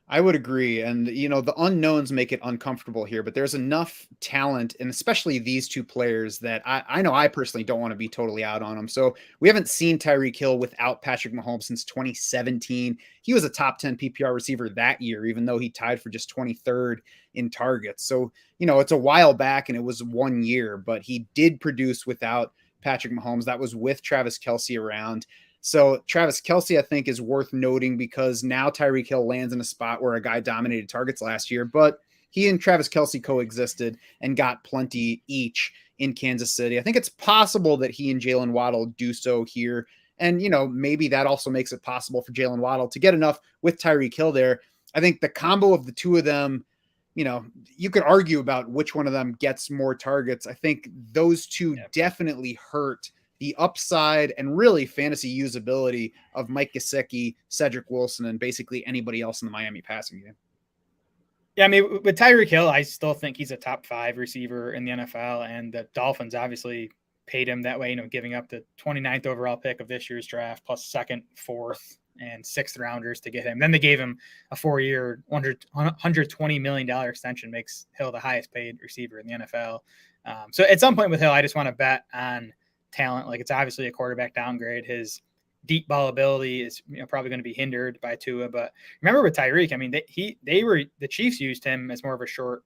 I would agree. And, the unknowns make it uncomfortable here, but there's enough talent, and especially these two players, that I know I personally don't want to be totally out on them. So we haven't seen Tyreek Hill without Patrick Mahomes since 2017. He was a top 10 PPR receiver that year, even though he tied for just 23rd in targets. So, it's a while back and it was 1 year, but he did produce without Patrick Mahomes. That was with Travis Kelce around. So Travis Kelce, I think, is worth noting because now Tyreek Hill lands in a spot where a guy dominated targets last year, but he and Travis Kelce coexisted and got plenty each in Kansas City. I think it's possible that he and Jaylen Waddle do so here. And, maybe that also makes it possible for Jaylen Waddle to get enough with Tyreek Hill there. I think the combo of the two of them, you could argue about which one of them gets more targets. I think those two definitely hurt the upside and really fantasy usability of Mike Gesicki, Cedric Wilson, and basically anybody else in the Miami passing game. Yeah, I mean, with Tyreek Hill, I still think he's a top 5 receiver in the NFL, and the Dolphins obviously paid him that way, giving up the 29th overall pick of this year's draft, plus 2nd, 4th, and 6th rounders to get him. Then they gave him a 4-year, $120 million extension, makes Hill the highest paid receiver in the NFL. So at some point with Hill, I just want to bet on talent. Like, it's obviously a quarterback downgrade. His deep ball ability is probably going to be hindered by Tua. But remember with Tyreek, I mean, the Chiefs used him as more of a short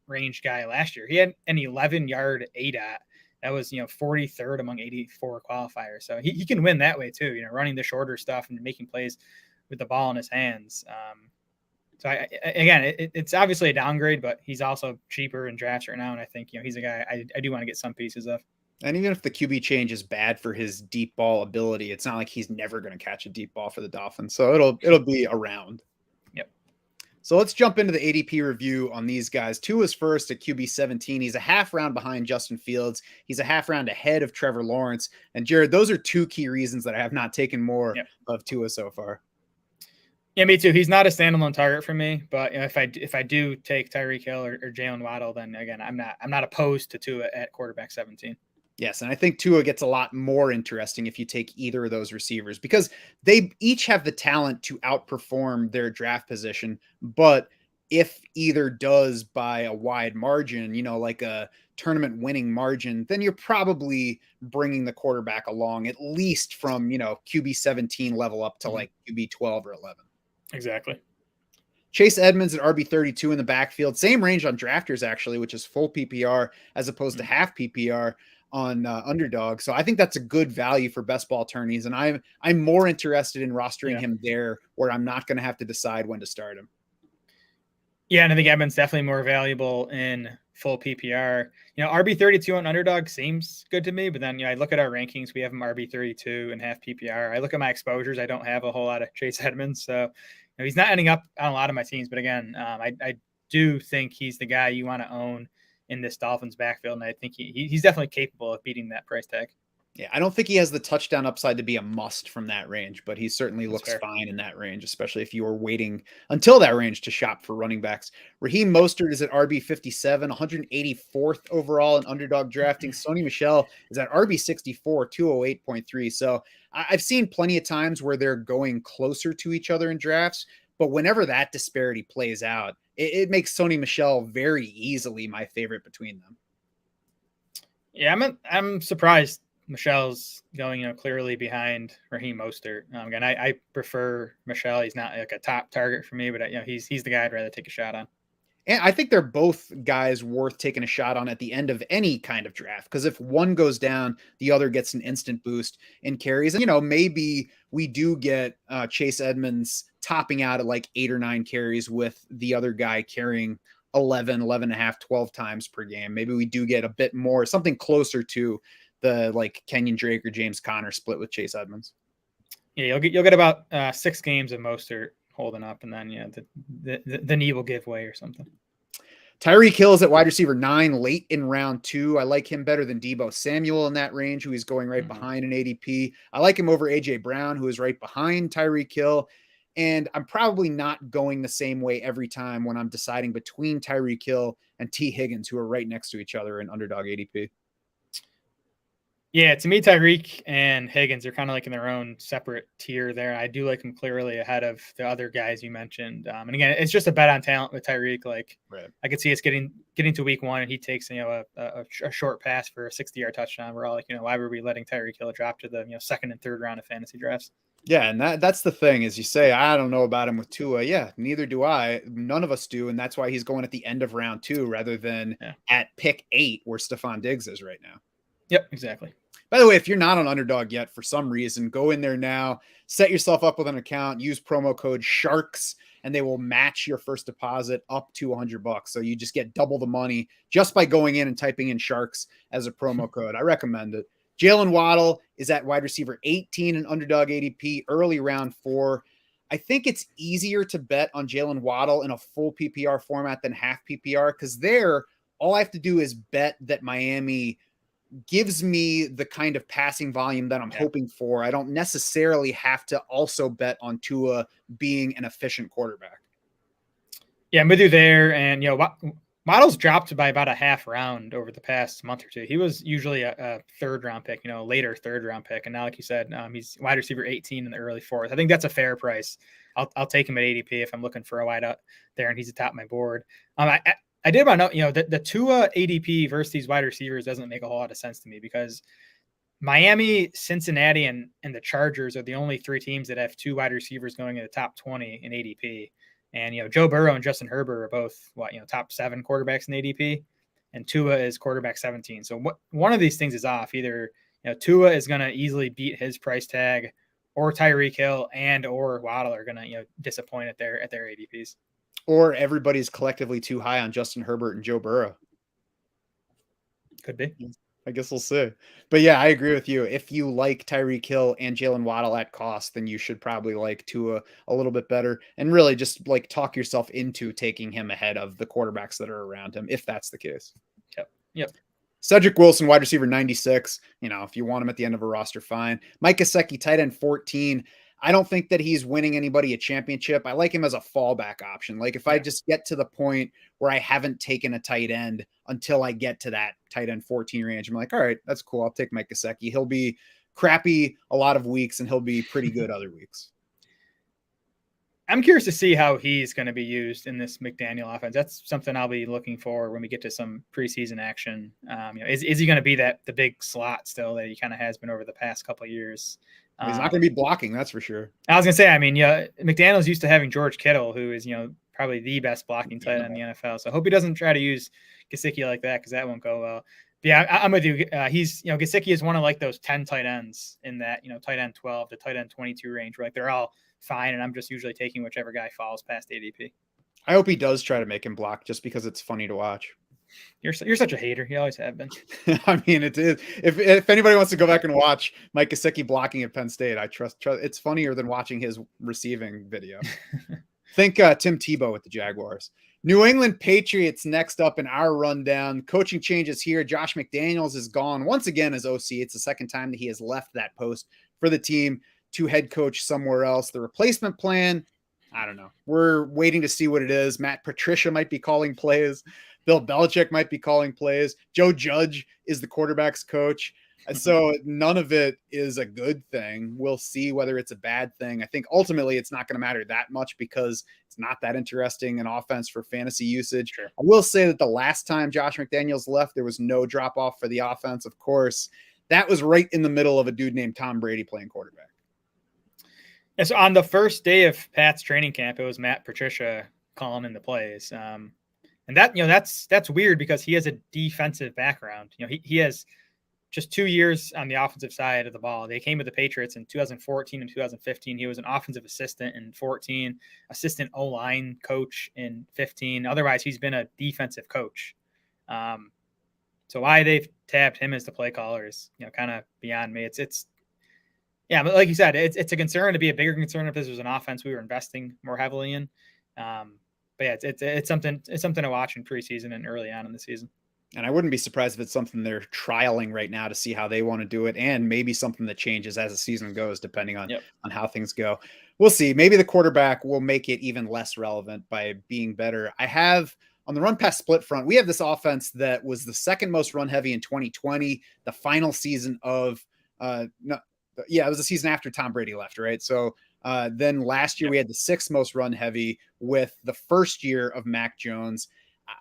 range guy last year. He had an 11-yard ADOT. That was 43rd among 84 qualifiers. So he can win that way too. Running the shorter stuff and making plays with the ball in his hands. So it's obviously a downgrade, but he's also cheaper in drafts right now. And I think he's a guy I do want to get some pieces of. And even if the QB change is bad for his deep ball ability, it's not like he's never going to catch a deep ball for the Dolphins. So it'll be around. Yep. So let's jump into the ADP review on these guys. Tua's first at QB 17. He's a half round behind Justin Fields. He's a half round ahead of Trevor Lawrence. And Jared, those are two key reasons that I have not taken more of Tua so far. Yeah, me too. He's not a standalone target for me, but if I do take Tyreek Hill or Jaylen Waddle, then again, I'm not opposed to Tua at quarterback 17. Yes, and I think Tua gets a lot more interesting if you take either of those receivers because they each have the talent to outperform their draft position. But if either does by a wide margin, like a tournament winning margin, then you're probably bringing the quarterback along at least from, QB 17 level up to like QB 12 or 11. Exactly. Chase Edmonds at RB 32 in the backfield. Same range on drafters, actually, which is full PPR as opposed to half PPR on Underdog. So I think that's a good value for best ball tourneys. And I'm more interested in rostering him there where I'm not going to have to decide when to start him. Yeah, and I think Edmonds definitely more valuable in full PPR. RB 32 on Underdog seems good to me, but then I look at our rankings. We have him RB 32 and half PPR. I look at my exposures. I don't have a whole lot of Chase Edmonds, so he's not ending up on a lot of my teams. But again, I do think he's the guy you want to own in this Dolphins backfield, and I think he's definitely capable of beating that price tag. Yeah, I don't think he has the touchdown upside to be a must from that range, but he certainly looks fair. fine in that range, especially if you are waiting until that range to shop for running backs. Raheem Mostert is at RB 57, 184th overall in Underdog drafting. Sony Michel is at RB 64, 208.3. So I've seen plenty of times where they're going closer to each other in drafts, but whenever that disparity plays out, it makes Sony Michel very easily my favorite between them. Yeah, I'm surprised Michel's going, clearly behind Raheem Mostert. Again, I prefer Michel. He's not like a top target for me, but he's the guy I'd rather take a shot on. And I think they're both guys worth taking a shot on at the end of any kind of draft. Because if one goes down, the other gets an instant boost in carries. And, maybe we do get Chase Edmonds topping out at like 8 or 9 carries with the other guy carrying 11 and a half, 12 times per game. Maybe we do get a bit more, something closer to the like Kenyon Drake or James Conner split with Chase Edmonds. Yeah, you'll get about 6 games of Mostert holding up, and then the knee will give way or something. Tyreek Hill is at wide receiver 9 late in round 2. I like him better than Deebo Samuel in that range, who he's going right behind in ADP. I like him over AJ Brown, who is right behind Tyreek Hill. And I'm probably not going the same way every time when I'm deciding between Tyreek Hill and T. Higgins, who are right next to each other in Underdog ADP. Yeah, to me, Tyreek and Higgins are kind of like in their own separate tier there. I do like them clearly ahead of the other guys you mentioned. And again, it's just a bet on talent with Tyreek. Like, Right. I could see us getting to week 1 and he takes a short pass for a 60-yard touchdown. We're all like, why were we letting Tyreek Hill drop to the second and third round of fantasy drafts? Yeah, and that's the thing is you say, I don't know about him with Tua. Yeah, neither do I. None of us do. And that's why he's going at the end of round 2 rather than at pick 8 where Stefon Diggs is right now. Yep, exactly. By the way, if you're not on Underdog yet for some reason, go in there now, set yourself up with an account, use promo code SHARKS, and they will match your first deposit up to $100. So you just get double the money just by going in and typing in SHARKS as a promo code. I recommend it. Jaylen Waddle is at wide receiver 18 in Underdog ADP, early round 4. I think it's easier to bet on Jaylen Waddle in a full PPR format than half PPR because there, all I have to do is bet that Miami gives me the kind of passing volume that I'm hoping for. I don't necessarily have to also bet on Tua being an efficient quarterback. Yeah, I'm with you there. And, Waddle's dropped by about a half round over the past month or two. He was usually a third round pick, later third round pick. And now, like you said, he's wide receiver 18 in the early 4th. I think that's a fair price. I'll take him at ADP if I'm looking for a wide out there and he's atop my board. I did want to note, the Tua ADP versus these wide receivers doesn't make a whole lot of sense to me because Miami, Cincinnati, and the Chargers are the only 3 teams that have 2 wide receivers going in the top 20 in ADP. And, Joe Burrow and Justin Herbert are both, top 7 quarterbacks in ADP, and Tua is quarterback 17. So one of these things is off. Either, Tua is going to easily beat his price tag, or Tyreek Hill or Waddle are going to, disappoint at their ADPs. Or everybody's collectively too high on Justin Herbert and Joe Burrow. Could be. I guess we'll see. But yeah, I agree with you. If you like Tyreek Hill and Jaylen Waddle at cost, then you should probably like Tua a little bit better and really just like talk yourself into taking him ahead of the quarterbacks that are around him, if that's the case. Yep. Cedric Wilson, wide receiver 96. If you want him at the end of a roster, fine. Mike Gesicki, tight end 14. I don't think that he's winning anybody a championship. I like him as a fallback option. Like if I just get to the point where I haven't taken a tight end until I get to that tight end 14 range, I'm like, all right, that's cool. I'll take Mike Gesicki. He'll be crappy a lot of weeks and he'll be pretty good other weeks. I'm curious to see how he's going to be used in this McDaniel offense. That's something I'll be looking for when we get to some preseason action. Is he going to be the big slot still that he kind of has been over the past couple of years? He's not going to be blocking, that's for sure. I was going to say, McDaniel's used to having George Kittle, who is, probably the best blocking tight end in the NFL. So I hope he doesn't try to use Gesicki like that because that won't go well. But yeah, I'm with you. Gesicki is one of like those 10 tight ends in that, tight end 12 to tight end 22 range where like they're all fine. And I'm just usually taking whichever guy falls past ADP. I hope he does try to make him block just because it's funny to watch. You're such a hater. You always have been. I mean, it is. If anybody wants to go back and watch Mike Gesicki blocking at Penn State, I trust. It's funnier than watching his receiving video. Think Tim Tebow with the Jaguars. New England Patriots next up in our rundown. Coaching changes here. Josh McDaniels is gone once again as OC. It's the second time that he has left that post for the team to head coach somewhere else. The replacement plan, I don't know. We're waiting to see what it is. Matt Patricia might be calling plays. Bill Belichick might be calling plays. Joe Judge is the quarterback's coach. And so none of it is a good thing. We'll see whether it's a bad thing. I think ultimately it's not going to matter that much because it's not that interesting an offense for fantasy usage. Sure. I will say that the last time Josh McDaniels left, there was no drop off for the offense. Of course, that was right in the middle of a dude named Tom Brady playing quarterback. And so on the first day of Pat's training camp, it was Matt Patricia calling in the plays. And that, that's weird because he has a defensive background. He has just 2 years on the offensive side of the ball. They came with the Patriots in 2014 and 2015. He was an offensive assistant in 14, assistant O-line coach in 15. Otherwise, he's been a defensive coach. So why they've tabbed him as the play caller is, kind of beyond me. Yeah, but like you said, it's a concern. To be a bigger concern if this was an offense we were investing more heavily in. But yeah, it's something to watch in preseason and early on in the season. And I wouldn't be surprised if it's something they're trialing right now to see how they want to do it, and maybe something that changes as the season goes, depending on how things go. We'll see. Maybe the quarterback will make it even less relevant by being better. I have on the run pass split front, we have this offense that was the second most run heavy in 2020, the final season of it was the season after Tom Brady left, right? So then last year we had the sixth most run heavy with the first year of Mac Jones.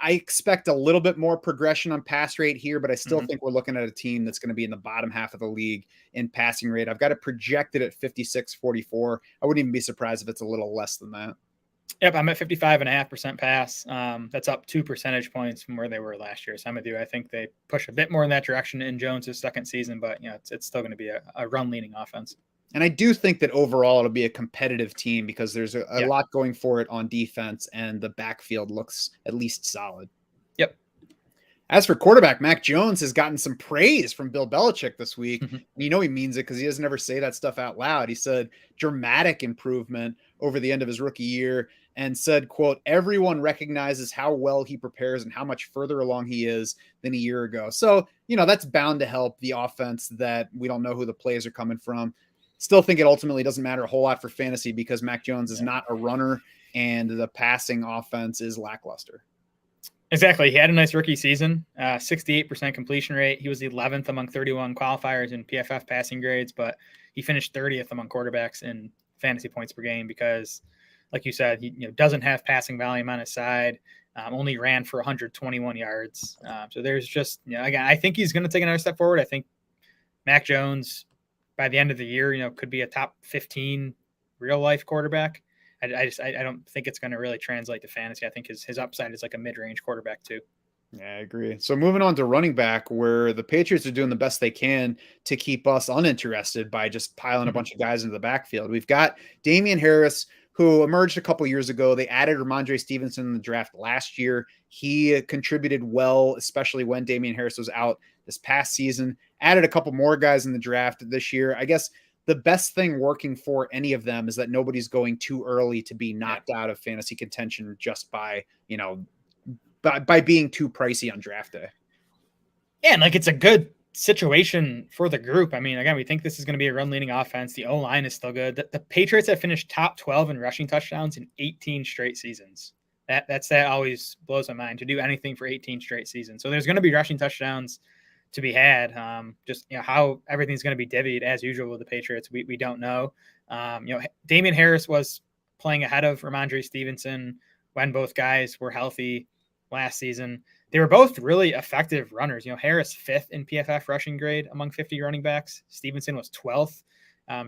I expect a little bit more progression on pass rate here, but I still think we're looking at a team that's going to be in the bottom half of the league in passing rate. I've got it projected at 56-44. I wouldn't even be surprised if it's a little less than that. Yep, I'm at 55.5% pass. That's up 2 percentage points from where they were last year. So I'm with you. I think they push a bit more in that direction in Jones' second season, but it's still going to be a run-leaning offense. And I do think that overall it'll be a competitive team because there's a lot going for it on defense, and the backfield looks at least solid. Yep. As for quarterback, Mac Jones has gotten some praise from Bill Belichick this week. Mm-hmm. And he means it because he doesn't ever say that stuff out loud. He said dramatic improvement over the end of his rookie year and said, quote, everyone recognizes how well he prepares and how much further along he is than a year ago. So, that's bound to help the offense that we don't know who the plays are coming from. Still think it ultimately doesn't matter a whole lot for fantasy because Mac Jones is not a runner and the passing offense is lackluster. Exactly. He had a nice rookie season, 68% completion rate. He was 11th among 31 qualifiers in PFF passing grades, but he finished 30th among quarterbacks in fantasy points per game because, like you said, he doesn't have passing volume on his side, only ran for 121 yards. So there's just, again, I think he's going to take another step forward. I think Mac Jones, by the end of the year, could be a top 15 real life quarterback. I don't think it's going to really translate to fantasy. I think his upside is like a mid-range quarterback too. Yeah, I agree. So moving on to running back, where the Patriots are doing the best they can to keep us uninterested by just piling a bunch of guys into the backfield. We've got Damian Harris, who emerged a couple years ago. They added Rhamondre Stevenson in the draft last year. He contributed well, especially when Damian Harris was out this past season. Added a couple more guys in the draft this year. I guess the best thing working for any of them is that nobody's going too early to be knocked out of fantasy contention just by being too pricey on draft day. Yeah, and it's a good situation for the group. I mean, again, we think this is going to be a run-leaning offense. The O-line is still good. The Patriots have finished top 12 in rushing touchdowns in 18 straight seasons. That always blows my mind to do anything for 18 straight seasons. So there's going to be rushing touchdowns to be had. Just how everything's going to be divvied as usual with the Patriots, we don't know. Damian Harris was playing ahead of Rhamondre Stevenson when both guys were healthy last season. They were both really effective runners. Harris 5th in PFF rushing grade among 50 running backs. Stevenson was 12th.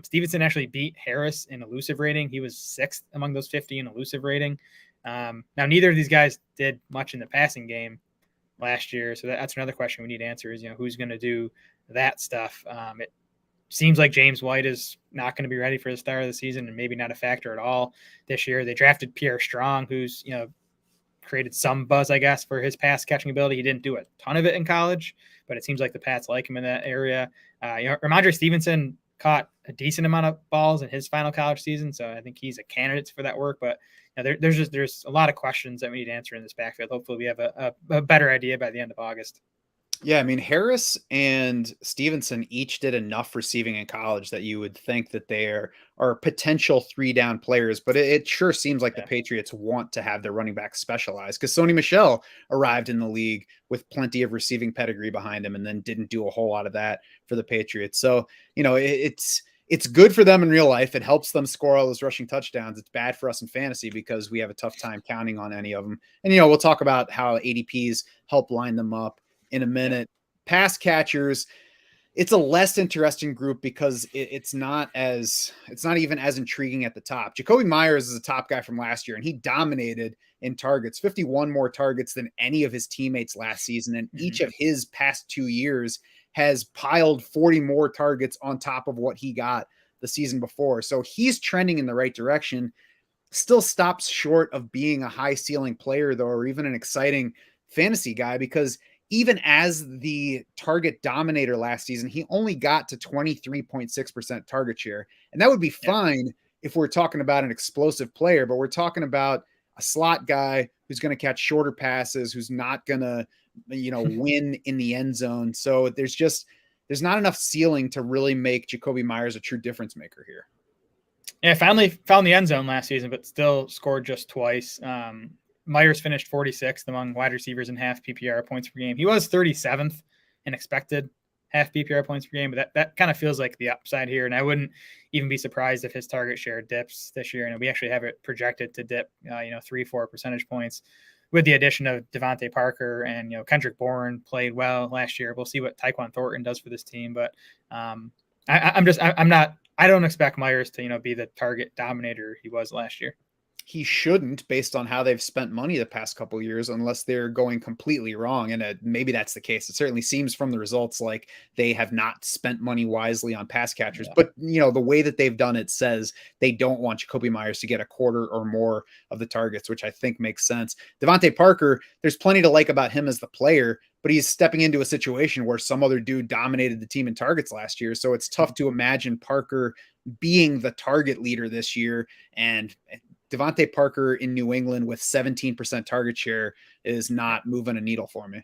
Stevenson actually beat Harris in elusive rating. He was 6th among those 50 in elusive rating. Now, neither of these guys did much in the passing game last year. So that's another question we need to answer is, who's going to do that stuff? It seems like James White is not going to be ready for the start of the season and maybe not a factor at all this year. They drafted Pierre Strong, who's, created some buzz, I guess, for his pass catching ability. He didn't do a ton of it in college, but it seems like the Pats like him in that area. Rhamondre Stevenson caught a decent amount of balls in his final college season, so I think he's a candidate for that work. But there's a lot of questions that we need to answer in this backfield. Hopefully we have a better idea by the end of August. Yeah, I mean, Harris and Stevenson each did enough receiving in college that you would think that they are potential 3-down players, but it sure seems like the Patriots want to have their running back specialized because Sony Michel arrived in the league with plenty of receiving pedigree behind him and then didn't do a whole lot of that for the Patriots. So, it's good for them in real life. It helps them score all those rushing touchdowns. It's bad for us in fantasy because we have a tough time counting on any of them. And, we'll talk about how ADPs help line them up in a minute. Pass catchers, it's a less interesting group because it's not even as intriguing at the top. Jacoby Myers is a top guy from last year, and he dominated in targets, 51 more targets than any of his teammates last season. And each of his past 2 years has piled 40 more targets on top of what he got the season before. So he's trending in the right direction. Still stops short of being a high ceiling player, though, or even an exciting fantasy guy, because even as the target dominator last season, he only got to 23.6% target share. And that would be fine if we're talking about an explosive player, but we're talking about a slot guy who's going to catch shorter passes, who's not going to, win in the end zone. So there's not enough ceiling to really make Jacoby Myers a true difference maker here. Yeah, finally found the end zone last season, but still scored just twice. Myers finished 46th among wide receivers in half PPR points per game. He was 37th in expected half PPR points per game, but that kind of feels like the upside here. And I wouldn't even be surprised if his target share dips this year. And we actually have it projected to dip, 3-4 percentage points with the addition of Devontae Parker, and, Kendrick Bourne played well last year. We'll see what Tyquan Thornton does for this team, but I don't expect Myers to, be the target dominator he was last year. He shouldn't, based on how they've spent money the past couple of years, unless they're going completely wrong. And maybe that's the case. It certainly seems from the results like they have not spent money wisely on pass catchers. Yeah. But, the way that they've done it says they don't want Jakobi Meyers to get a quarter or more of the targets, which I think makes sense. Devontae Parker, there's plenty to like about him as the player, but he's stepping into a situation where some other dude dominated the team in targets last year. So it's tough to imagine Parker being the target leader this year. And Devontae Parker in New England with 17% target share is not moving a needle for me.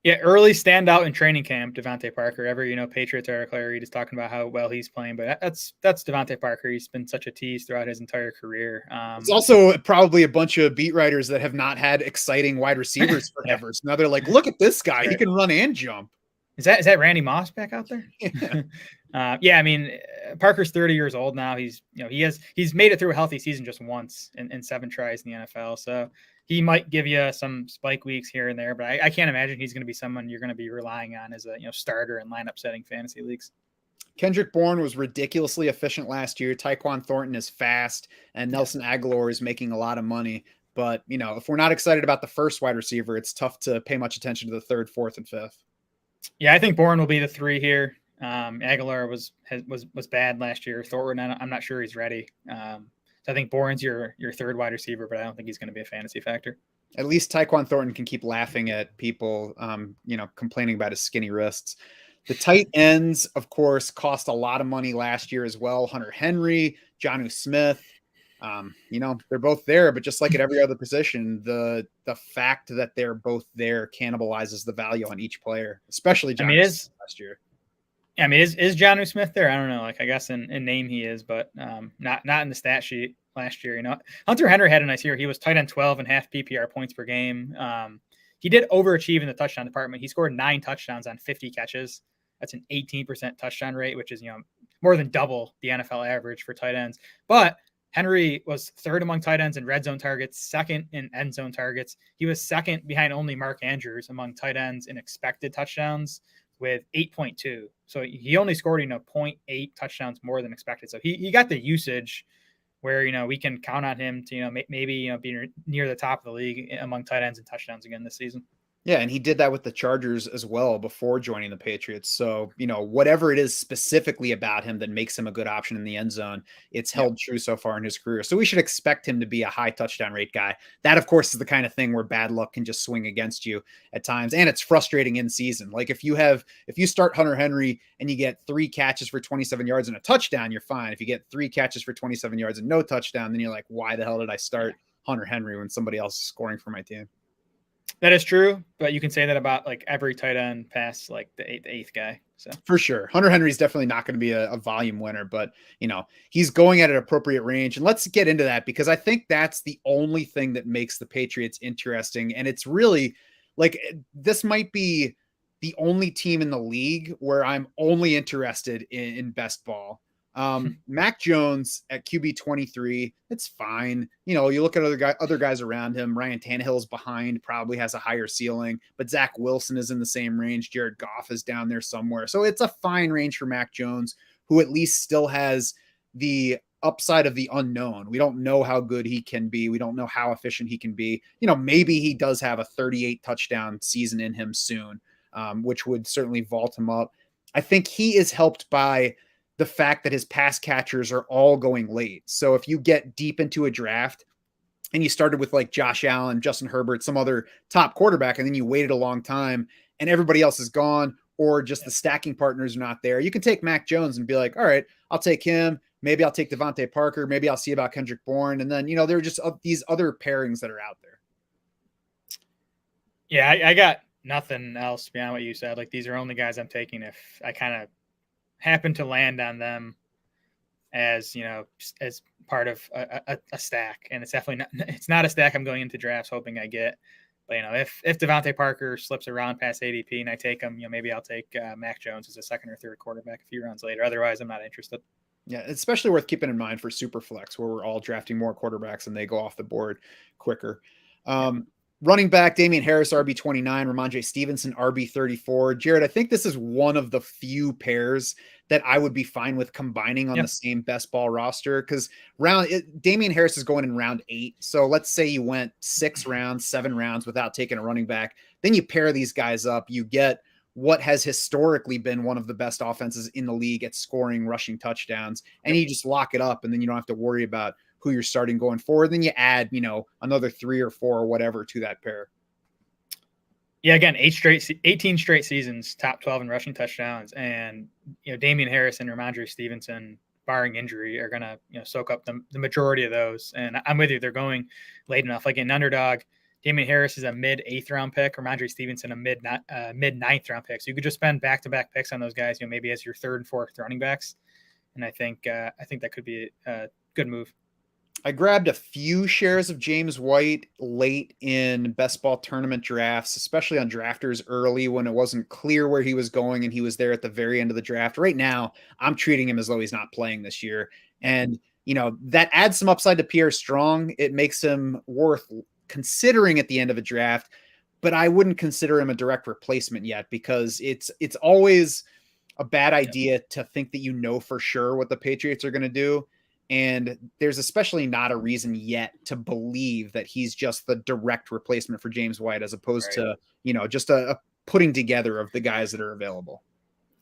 Yeah, early standout in training camp, Devontae Parker. Every Patriots article I read is talking about how well he's playing, but that's Devontae Parker. He's been such a tease throughout his entire career. It's also probably a bunch of beat writers that have not had exciting wide receivers forever. So now they're like, look at this guy; he can run and jump. Is that Randy Moss back out there? Yeah. I mean, Parker's 30 years old now. He's made it through a healthy season just once in 7 tries in the NFL. So he might give you some spike weeks here and there, but I can't imagine he's going to be someone you're going to be relying on as a starter in lineup setting fantasy leagues. Kendrick Bourne was ridiculously efficient last year. Tyquan Thornton is fast, and Nelson Aguilar is making a lot of money. But if we're not excited about the first wide receiver, it's tough to pay much attention to the 3rd, 4th, and 5th. Yeah, I think Bourne will be the 3 here. Aguilar was bad last year. Thornton, I'm not sure he's ready. So I think Bourne's your 3rd wide receiver, but I don't think he's going to be a fantasy factor. At least Tyquan Thornton can keep laughing at people, complaining about his skinny wrists. The tight ends, of course, cost a lot of money last year as well. Hunter Henry, Jonnu Smith. They're both there, but just like at every other position, the fact that they're both there cannibalizes the value on each player, especially Jonnu Smith last year. I mean, is Jonnu Smith there? I don't know. Like, I guess in name he is, but not in the stat sheet last year. Hunter Henry had a nice year. He was tight end 12 and half PPR points per game. He did overachieve in the touchdown department. He scored 9 touchdowns on 50 catches. That's an 18% touchdown rate, which is more than double the NFL average for tight ends. But Henry was 3rd among tight ends in red zone targets, 2nd in end zone targets. He was 2nd behind only Mark Andrews among tight ends in expected touchdowns with 8.2. So he only scored 0.8 touchdowns more than expected. So he got the usage where we can count on him to maybe be near the top of the league among tight ends and touchdowns again this season. Yeah, and he did that with the Chargers as well before joining the Patriots. So, whatever it is specifically about him that makes him a good option in the end zone, it's held true so far in his career. So we should expect him to be a high touchdown rate guy. That, of course, is the kind of thing where bad luck can just swing against you at times. And it's frustrating in season. Like if you start Hunter Henry and you get 3 catches for 27 yards and a touchdown, you're fine. If you get 3 catches for 27 yards and no touchdown, then you're like, why the hell did I start Hunter Henry when somebody else is scoring for my team? That is true, but you can say that about like every tight end past like the eighth guy. So for sure, Hunter Henry is definitely not going to be a volume winner, but he's going at an appropriate range. And let's get into that because I think that's the only thing that makes the Patriots interesting. And it's really like this might be the only team in the league where I'm only interested in best ball. Mac Jones at QB 23, it's fine. You look at other guys around him. Ryan Tannehill's behind, probably has a higher ceiling, but Zach Wilson is in the same range. Jared Goff is down there somewhere. So it's a fine range for Mac Jones, who at least still has the upside of the unknown. We don't know how good he can be. We don't know how efficient he can be. Maybe he does have a 38 touchdown season in him soon, which would certainly vault him up. I think he is helped by the fact that his pass catchers are all going late. So if you get deep into a draft and you started with like Josh Allen, Justin Herbert, some other top quarterback, and then you waited a long time and everybody else is gone, or just the stacking partners are not there, you can take Mac Jones and be like, all right, I'll take him. Maybe I'll take Devontae Parker. Maybe I'll see about Kendrick Bourne. And then, there are just these other pairings that are out there. Yeah, I got nothing else beyond what you said. Like, these are only guys I'm taking if I kind of happen to land on them as as part of a stack, and it's definitely not a stack I'm going into drafts hoping I get. But if Devontae Parker slips around past ADP and I take him, maybe I'll take Mac Jones as a second or third quarterback a few rounds later. Otherwise, I'm not interested. Yeah, it's especially worth keeping in mind for super flex, where we're all drafting more quarterbacks and they go off the board quicker. Running back, Damian Harris, RB29, Rhamondre Stevenson, RB34. Jared, I think this is one of the few pairs that I would be fine with combining on the same best ball roster, because Damian Harris is going in round 8. So let's say you went 6 rounds, 7 rounds without taking a running back. Then you pair these guys up. You get what has historically been one of the best offenses in the league at scoring rushing touchdowns, and you just lock it up, and then you don't have to worry about who you're starting going forward. Then you add, another 3 or 4 or whatever to that pair. Yeah, again, 18 straight seasons, top 12 in rushing touchdowns, and Damian Harris and Rhamondre Stevenson, barring injury, are gonna soak up the majority of those. And I'm with you; they're going late enough. Like an underdog, Damian Harris is a mid 8th round pick, Rhamondre Stevenson a mid 9th round pick. So you could just spend back-to-back picks on those guys, maybe as your 3rd and 4th running backs. And I think that could be a good move. I grabbed a few shares of James White late in best ball tournament drafts, especially on drafters early when it wasn't clear where he was going and he was there at the very end of the draft. Right now, I'm treating him as though he's not playing this year. And, that adds some upside to Pierre Strong. It makes him worth considering at the end of a draft, but I wouldn't consider him a direct replacement yet, because it's always a bad idea to think that for sure what the Patriots are going to do. And there's especially not a reason yet to believe that he's just the direct replacement for James White, as opposed to, just a putting together of the guys that are available.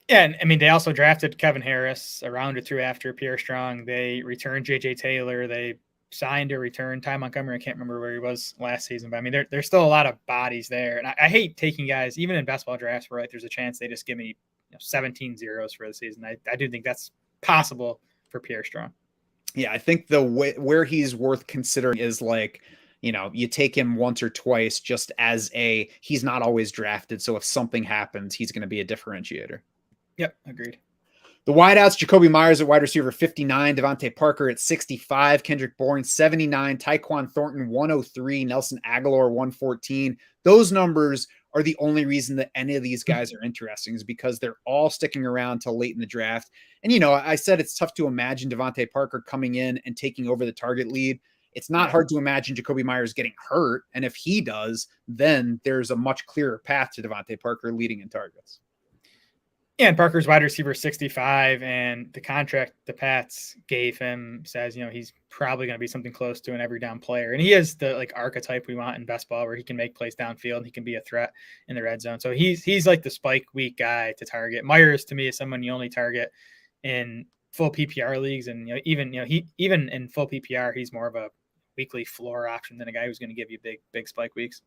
Yeah, and I mean, they also drafted Kevin Harris a round or 2 after Pierre Strong. They returned J.J. Taylor. They signed or returned Ty Montgomery. I can't remember where he was last season, but I mean, there's still a lot of bodies there. And I hate taking guys, even in best ball drafts, where there's a chance they just give me 17 zeros for the season. I do think that's possible for Pierre Strong. Yeah, I think the where he's worth considering is you take him once or twice just as he's not always drafted. So if something happens, he's going to be a differentiator. Yep, agreed. The wideouts, Jacoby Myers at wide receiver 59, Devontae Parker at 65, Kendrick Bourne 79, Tyquan Thornton 103, Nelson Aguilar 114. Those numbers are the only reason that any of these guys are interesting, is because they're all sticking around till late in the draft. And, I said it's tough to imagine Devontae Parker coming in and taking over the target lead. It's not hard to imagine Jacoby Myers getting hurt. And if he does, then there's a much clearer path to Devontae Parker leading in targets. Yeah, and Parker's wide receiver 65, and the contract the Pats gave him says, he's probably going to be something close to an every down player. And he is the archetype we want in best ball, where he can make plays downfield and he can be a threat in the red zone. So he's like the spike week guy to target. Myers, to me, is someone you only target in full PPR leagues. And, even in full PPR, he's more of a weekly floor option than a guy who's going to give you big spike weeks.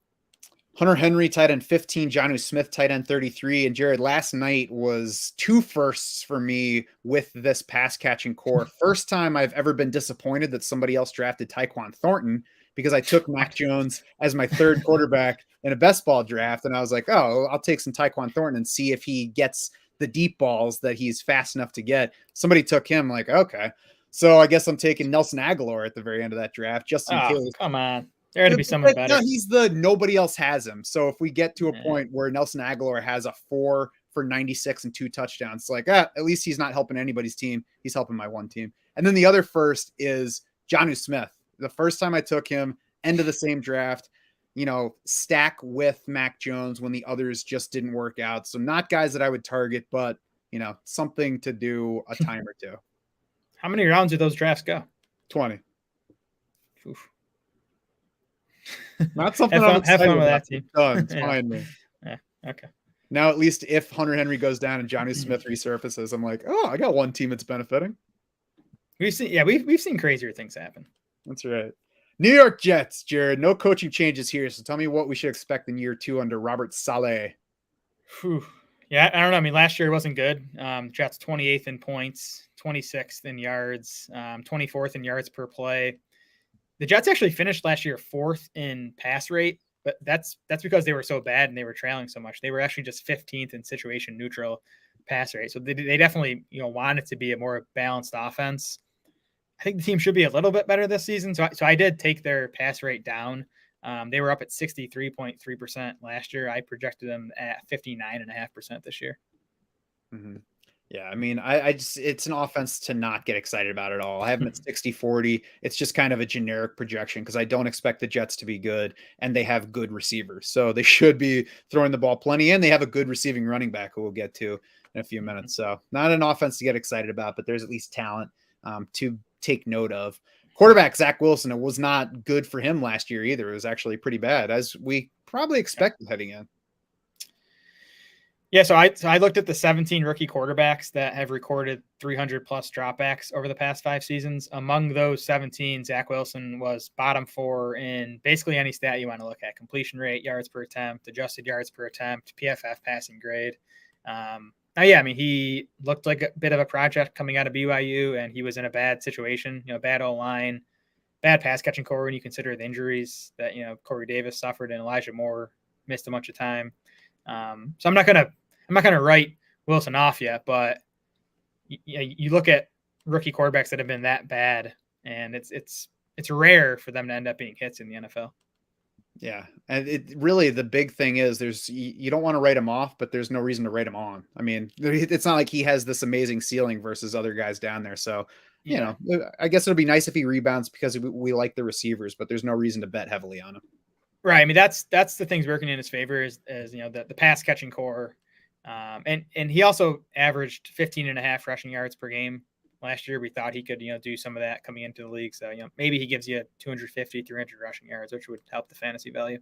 Hunter Henry, tight end 15, Jonnu Smith, tight end 33. And Jared, last night was 2 firsts for me with this pass catching core. First time I've ever been disappointed that somebody else drafted Tyquan Thornton, because I took Mac Jones as my 3rd quarterback in a best ball draft. And I was like, oh, I'll take some Tyquan Thornton and see if he gets the deep balls that he's fast enough to get. Somebody took him, like, okay. So I guess I'm taking Nelson Aguilar at the very end of that draft, just in case. Come on. There had to be someone better. No, he's nobody else has him. So if we get to a point where Nelson Aguilar has a 4 for 96 and 2 touchdowns, it's at least he's not helping anybody's team. He's helping my one team. And then the other first is Jonnu Smith. The first time I took him, end of the same draft, stack with Mac Jones when the others just didn't work out. So not guys that I would target, but, something to do a time or two. How many rounds did those drafts go? 20. Oof. Not something have fun with that team. Done. It's fine, man. Yeah. Okay. Now, at least if Hunter Henry goes down and Jonnu Smith resurfaces, I'm like, oh, I got one team that's benefiting. We've seen crazier things happen. That's right. New York Jets, Jared. No coaching changes here. So tell me what we should expect in year 2 under Robert Saleh. Yeah, I don't know. I mean, last year wasn't good. Jets 28th in points, 26th in yards, 24th in yards per play. The Jets actually finished last year 4th in pass rate, but that's because they were so bad and they were trailing so much. They were actually just 15th in situation neutral pass rate. So they definitely want it to be a more balanced offense. I think the team should be a little bit better this season. So I did take their pass rate down. They were up at 63.3% last year. I projected them at 59.5% this year. Mm-hmm. Yeah, I mean, I just, it's an offense to not get excited about at all. I have them at 60-40. It's just kind of a generic projection because I don't expect the Jets to be good, and they have good receivers. So they should be throwing the ball plenty, and they have a good receiving running back who we'll get to in a few minutes. So not an offense to get excited about, but there's at least talent to take note of. Quarterback Zach Wilson, it was not good for him last year either. It was actually pretty bad, as we probably expected heading in. Yeah, so I looked at the 17 rookie quarterbacks that have recorded 300 plus dropbacks over the past 5 seasons. Among those 17, Zach Wilson was bottom 4 in basically any stat you want to look at: completion rate, yards per attempt, adjusted yards per attempt, PFF passing grade. Yeah, I mean, he looked like a bit of a project coming out of BYU, and he was in a bad situation, bad O-line, bad pass catching core when you consider the injuries that, Corey Davis suffered and Elijah Moore missed a bunch of time. So I'm not gonna write Wilson off yet, but you look at rookie quarterbacks that have been that bad, and it's rare for them to end up being hits in the NFL. Yeah, and it really, the big thing is you don't want to write him off, but there's no reason to write him on. I mean, it's not like he has this amazing ceiling versus other guys down there. So, I guess it'll be nice if he rebounds because we like the receivers, but there's no reason to bet heavily on him. Right. I mean, that's the things working in his favor is the pass catching core. And he also averaged 15.5 rushing yards per game last year. We thought he could, do some of that coming into the league. So, maybe he gives you 250, 300 rushing yards, which would help the fantasy value.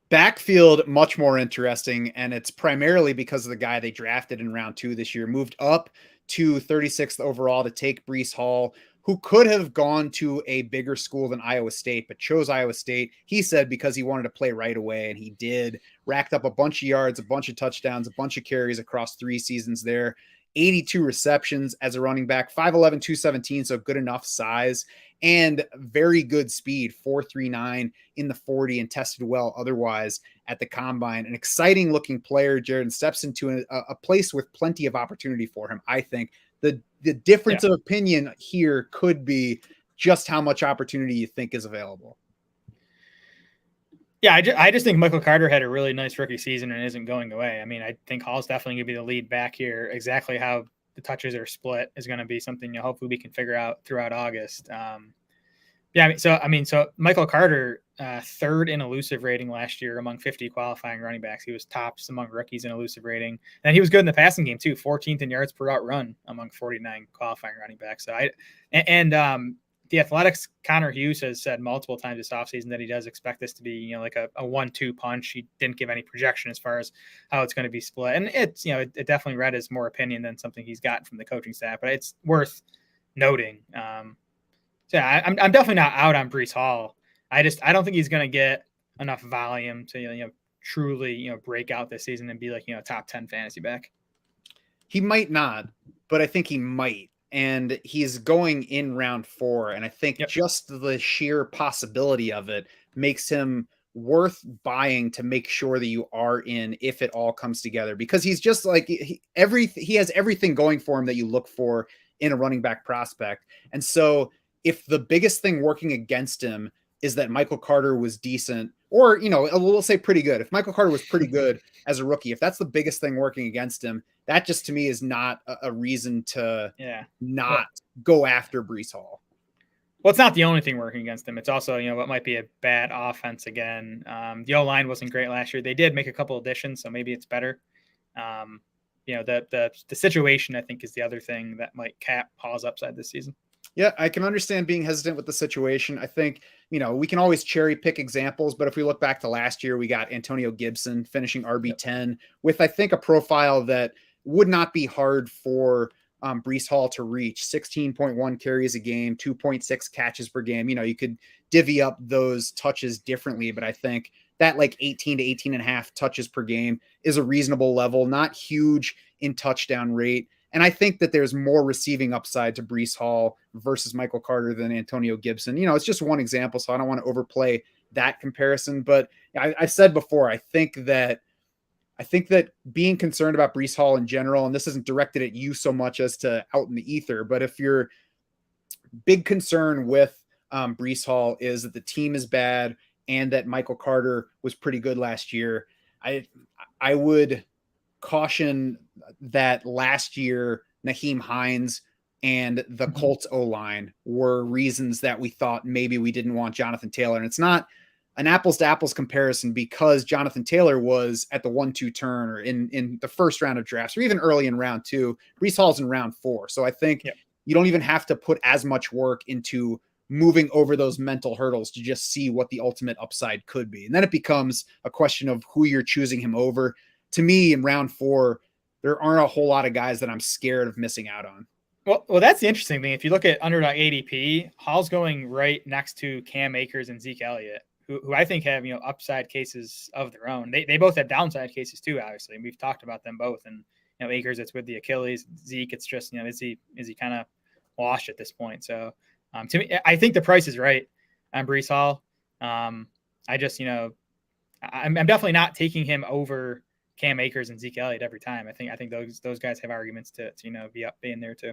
Backfield, much more interesting. And it's primarily because of the guy they drafted in round 2 this year, moved up to 36th overall to take Breece Hall, who could have gone to a bigger school than Iowa State, but chose Iowa State. He said because he wanted to play right away, and he did. Racked up a bunch of yards, a bunch of touchdowns, a bunch of carries across 3 seasons there. 82 receptions as a running back, 5'11", 217, so good enough size, and very good speed, 4.39 in the 40, and tested well otherwise at the combine. An exciting looking player. Jared steps into a place with plenty of opportunity for him. I think the difference of opinion here could be just how much opportunity you think is available. Yeah, I just think Michael Carter had a really nice rookie season and isn't going away. I mean, I think Hall's definitely going to be the lead back here. Exactly how the touches are split is going to be something hopefully we can figure out throughout August. So Michael Carter, 3rd in elusive rating last year among 50 qualifying running backs. He was tops among rookies in elusive rating, and he was good in the passing game too. 14th in yards per route run among 49 qualifying running backs. So the Athletics' Connor Hughes has said multiple times this offseason that he does expect this to be, like a 1-2 punch. He didn't give any projection as far as how it's going to be split. And it's, it definitely read as more opinion than something he's gotten from the coaching staff, but it's worth noting. I'm definitely not out on Breece Hall. I don't think he's going to get enough volume to, truly, break out this season and be like, top 10 fantasy back. He might not, but I think he might. And he's going in round 4. And I think just the sheer possibility of it makes him worth buying to make sure that you are in if it all comes together, because he's just like he has everything going for him that you look for in a running back prospect. And so if the biggest thing working against him is that Michael Carter was decent, or, we'll say pretty good. If Michael Carter was pretty good as a rookie, if that's the biggest thing working against him, that just to me is not a reason to not go after Breece Hall. Well, it's not the only thing working against them. It's also, what might be a bad offense again. The O-line wasn't great last year. They did make a couple additions, so maybe it's better. The situation, I think, is the other thing that might cap Hall's upside this season. Yeah, I can understand being hesitant with the situation. I think, we can always cherry pick examples, but if we look back to last year, we got Antonio Gibson finishing RB10 with, I think, a profile that would not be hard for Breece Hall to reach. 16.1 carries a game, 2.6 catches per game. You could divvy up those touches differently, but I think that like 18 to 18 and a half touches per game is a reasonable level, not huge in touchdown rate. And I think that there's more receiving upside to Breece Hall versus Michael Carter than Antonio Gibson. It's just one example, so I don't want to overplay that comparison. But I've said before, I think that being concerned about Breece Hall in general, and this isn't directed at you so much as to out in the ether, but if you're big concern with Breece Hall is that the team is bad and that Michael Carter was pretty good last year. I would caution that last year Naheem Hines and the Colts O-line were reasons that we thought maybe we didn't want Jonathan Taylor. And it's not an apples to apples comparison because Jonathan Taylor was at the 1-2 turn or in the first round of drafts or even early in round 2. Breece Hall's in round 4. So I think you don't even have to put as much work into moving over those mental hurdles to just see what the ultimate upside could be. And then it becomes a question of who you're choosing him over. To me, in round 4, there aren't a whole lot of guys that I'm scared of missing out on. Well, that's the interesting thing. If you look at underdog ADP, Hall's going right next to Cam Akers and Zeke Elliott, who I think have, upside cases of their own. They both have downside cases too, obviously. And we've talked about them both. And, Akers, it's with the Achilles. Zeke, it's just, is he kind of washed at this point? So to me, I think the price is right on Breece Hall. I just, I'm definitely not taking him over Cam Akers and Zeke Elliott every time. I think those guys have arguments to be up in there too.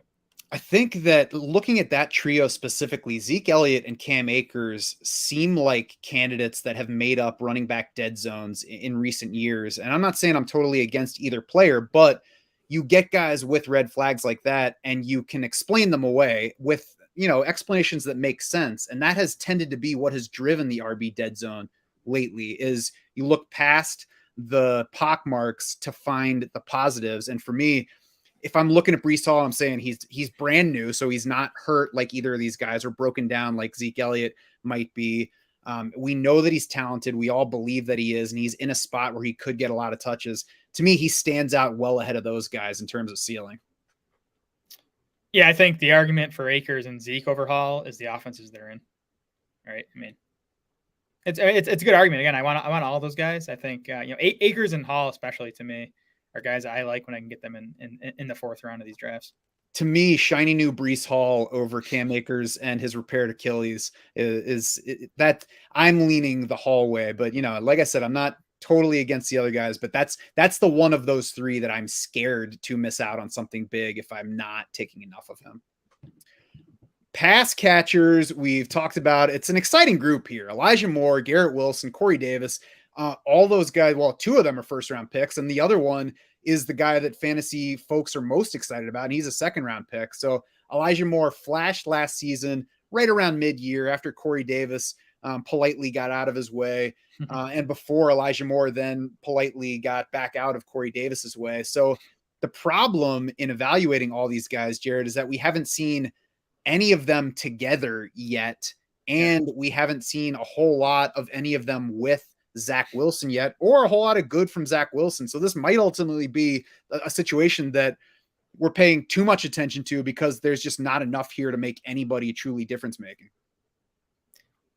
I think that looking at that trio specifically, Zeke Elliott and Cam Akers seem like candidates that have made up running back dead zones in recent years. And I'm not saying I'm totally against either player, but you get guys with red flags like that and you can explain them away with, explanations that make sense. And that has tended to be what has driven the RB dead zone lately is you look past the pock marks to find the positives. And for me, if I'm looking at Breece Hall, I'm saying he's brand new, so he's not hurt like either of these guys or broken down like Zeke Elliott might be. We know that he's talented. We all believe that he is, and he's in a spot where he could get a lot of touches. To me, he stands out well ahead of those guys in terms of ceiling. Yeah, I think the argument for Akers and Zeke over Hall is the offenses they're in. All right, I mean, it's a good argument. Again, I want all those guys. I think Akers and Hall, especially to me, are guys I like when I can get them in the 4th round of these drafts. To me, shiny new Breece Hall over Cam Akers and his repaired Achilles is that I'm leaning the Hall way. But, like I said, I'm not totally against the other guys, but that's the one of those 3 that I'm scared to miss out on something big if I'm not taking enough of him. Pass catchers, we've talked about. It's an exciting group here. Elijah Moore, Garrett Wilson, Corey Davis. All those guys, well, 2 of them are 1st-round picks, and the other one is the guy that fantasy folks are most excited about, and he's a 2nd-round pick. So Elijah Moore flashed last season right around mid-year after Corey Davis politely got out of his way, and before Elijah Moore then politely got back out of Corey Davis's way. So the problem in evaluating all these guys, Jared, is that we haven't seen any of them together yet, and we haven't seen a whole lot of any of them with Zach Wilson yet, or a whole lot of good from Zach Wilson. So this might ultimately be a situation that we're paying too much attention to because there's just not enough here to make anybody truly difference making.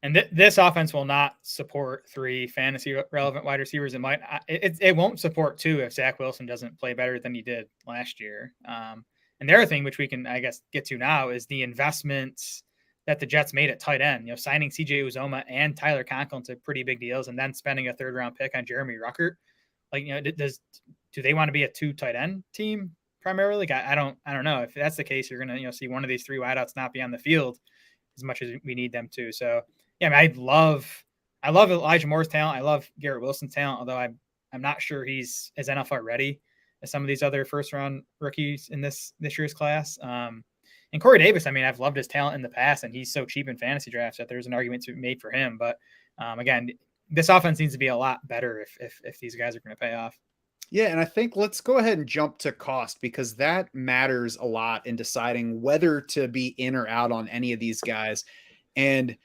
And this offense will not support 3 fantasy relevant wide receivers. It won't support 2 if Zach Wilson doesn't play better than he did last year. And the other thing, which we can, I guess, get to now, is the investments that the Jets made at tight end. Signing CJ Uzomah and Tyler Conklin to pretty big deals, and then spending a 3rd-round pick on Jeremy Ruckert. Do they want to be a 2 tight end team primarily? I don't know. If that's the case, you're gonna see one of these 3 wideouts not be on the field as much as we need them to. So yeah, I love Elijah Moore's talent. I love Garrett Wilson's talent, although I'm not sure he's as NFL ready as some of these other 1st-round rookies in this year's class. And Corey Davis, I've loved his talent in the past, and he's so cheap in fantasy drafts that there's an argument to be made for him. But again, this offense needs to be a lot better if these guys are going to pay off. Yeah, and I think let's go ahead and jump to cost because that matters a lot in deciding whether to be in or out on any of these guys. And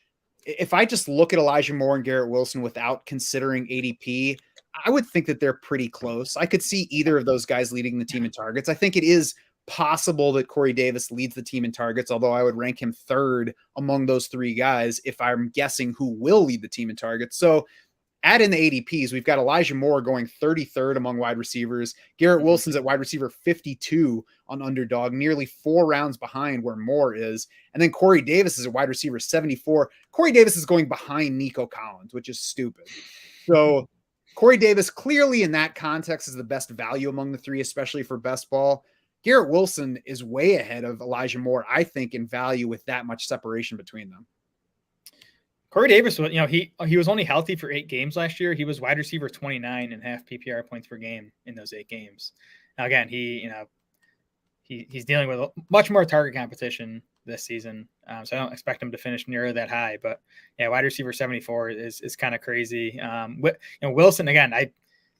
if I just look at Elijah Moore and Garrett Wilson without considering ADP, I would think that they're pretty close. I could see either of those guys leading the team in targets. I think it is possible that Corey Davis leads the team in targets, although I would rank him 3rd among those 3 guys if I'm guessing who will lead the team in targets. So add in the ADPs, we've got Elijah Moore going 33rd among wide receivers. Garrett Wilson's at wide receiver 52 on Underdog, nearly 4 rounds behind where Moore is. And then Corey Davis is a wide receiver 74. Corey Davis is going behind Nico Collins, which is stupid. So Corey Davis clearly in that context is the best value among the 3, especially for best ball. Garrett Wilson is way ahead of Elijah Moore, I think, in value with that much separation between them. Corey Davis, he was only healthy for 8 games last year. He was wide receiver 29 and half PPR points per game in those 8 games. Now, again, he's dealing with much more target competition this season. So I don't expect him to finish near that high, but yeah, wide receiver 74 is kind of crazy. Wilson, again,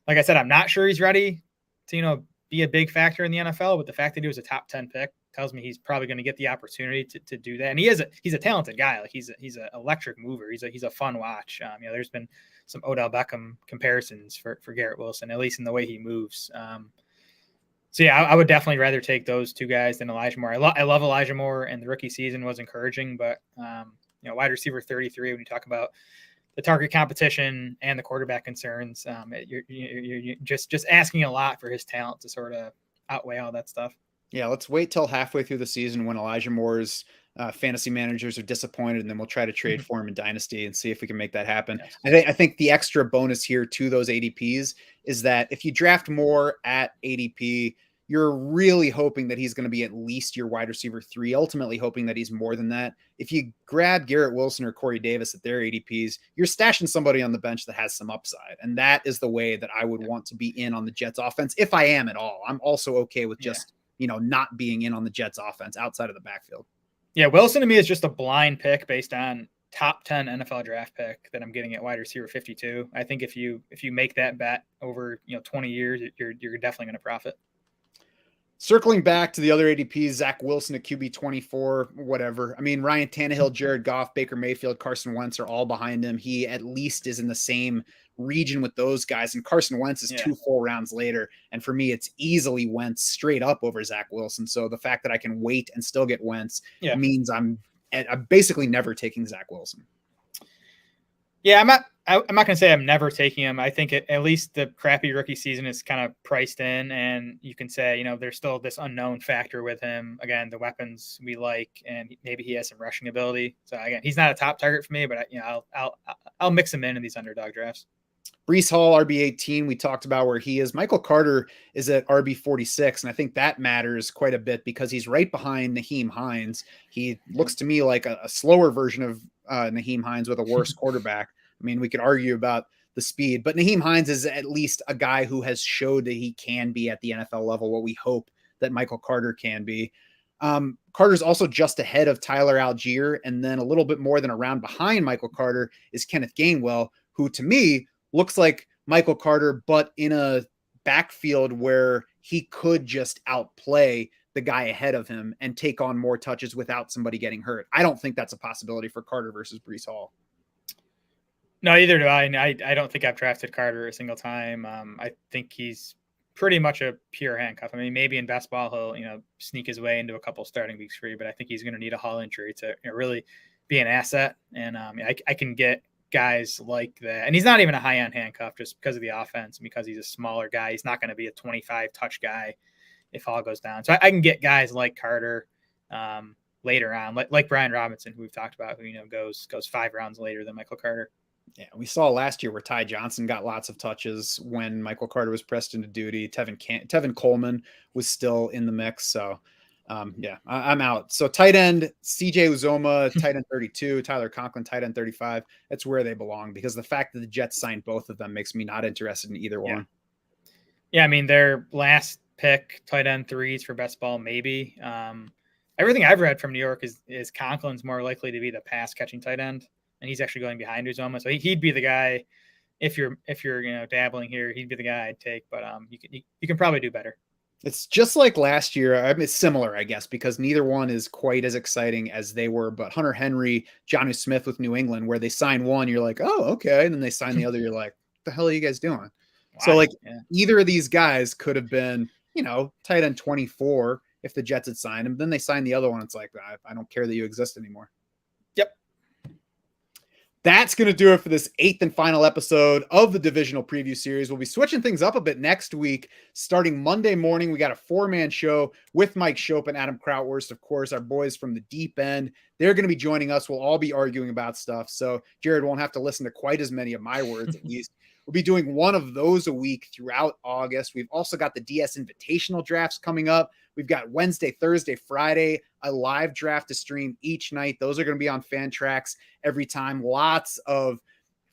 like I said, I'm not sure he's ready to, be a big factor in the NFL, but the fact that he was a top 10 pick tells me he's probably going to get the opportunity to do that. And he's a talented guy. Like he's an electric mover. He's a fun watch. There's been some Odell Beckham comparisons for Garrett Wilson, at least in the way he moves. So yeah, I would definitely rather take those 2 guys than Elijah Moore. I love Elijah Moore, and the rookie season was encouraging, but wide receiver 33, when you talk about the target competition and the quarterback concerns, you're just asking a lot for his talent to sort of outweigh all that stuff. Yeah, let's wait till halfway through the season when Elijah Moore's fantasy managers are disappointed, and then we'll try to trade for him in Dynasty and see if we can make that happen. Yes. I think the extra bonus here to those ADPs is that if you draft Moore at ADP, you're really hoping that he's going to be at least your wide receiver 3, ultimately hoping that he's more than that. If you grab Garrett Wilson or Corey Davis at their ADPs, you're stashing somebody on the bench that has some upside. And that is the way that I would want to be in on the Jets offense, if I am at all. I'm also okay with just, not being in on the Jets offense outside of the backfield. Yeah, Wilson to me is just a blind pick based on top 10 NFL draft pick that I'm getting at wide receiver 52. I think if you make that bet over 20 years, you're definitely going to profit. Circling back to the other ADPs, Zach Wilson at QB 24, whatever. I mean, Ryan Tannehill, Jared Goff, Baker Mayfield, Carson Wentz are all behind him. He at least is in the same region with those guys. And Carson Wentz is 2 full rounds later. And for me, it's easily Wentz straight up over Zach Wilson. So the fact that I can wait and still get Wentz means I'm basically never taking Zach Wilson. Yeah, I'm not going to say I'm never taking him. I think at least the crappy rookie season is kind of priced in, and you can say, there's still this unknown factor with him. Again, the weapons we like, and maybe he has some rushing ability. So again, he's not a top target for me, but I'll mix him in these underdog drafts. Breece Hall, RB18, we talked about where he is. Michael Carter is at RB46, and I think that matters quite a bit because he's right behind Nyheim Hines. He looks to me like a slower version of Nyheim Hines with a worse quarterback. I mean, we could argue about the speed, but Nyheim Hines is at least a guy who has showed that he can be at the NFL level, what we hope that Michael Carter can be. Carter's also just ahead of Tyler Algier, and then a little bit more than a round behind Michael Carter is Kenneth Gainwell, who to me looks like Michael Carter, but in a backfield where he could just outplay the guy ahead of him and take on more touches without somebody getting hurt. I don't think that's a possibility for Carter versus Breece Hall. No, either do I. I don't think I've drafted Carter a single time. I think he's pretty much a pure handcuff. I mean, maybe in best ball, he'll, sneak his way into a couple starting weeks free, but I think he's going to need a Hall injury to really be an asset. And I can get guys like that. And he's not even a high-end handcuff just because of the offense and because he's a smaller guy. He's not going to be a 25 touch guy if Hall goes down. So I can get guys like Carter later on, like Brian Robinson, who we've talked about, who, goes 5 rounds later than Michael Carter. Yeah, we saw last year where Ty Johnson got lots of touches when Michael Carter was pressed into duty. Tevin Coleman was still in the mix. So, I'm out. So tight end, CJ Uzoma, tight end 32, Tyler Conklin, tight end 35. That's where they belong because the fact that the Jets signed both of them makes me not interested in either one. Yeah, I mean, their last pick, tight end 3s for best ball, maybe. Everything I've read from New York is Conklin's more likely to be the pass catching tight end. And he's actually going behind Uzoma. So he'd be the guy, if you're dabbling here, he'd be the guy I'd take, but you can probably do better. It's just like last year. I mean, it's similar, I guess, because neither one is quite as exciting as they were, but Hunter Henry, Jonnu Smith with New England, where they sign one, you're like, oh, okay. And then they sign the other, you're like, what the hell are you guys doing? Wow. So either of these guys could have been, tight end 24 if the Jets had signed him. Then they signed the other one. It's like, I don't care that you exist anymore. Yep. That's going to do it for this 8th and final episode of the Divisional Preview Series. We'll be switching things up a bit next week. Starting Monday morning, we got a 4-man show with Mike Shope and Adam Krautwurst, of course, our boys from the deep end. They're going to be joining us. We'll all be arguing about stuff. So Jared won't have to listen to quite as many of my words, at least. We'll be doing one of those a week throughout August. We've also got the DS Invitational drafts coming up. We've got Wednesday, Thursday, Friday, a live draft to stream each night. Those are going to be on Fantrax every time. Lots of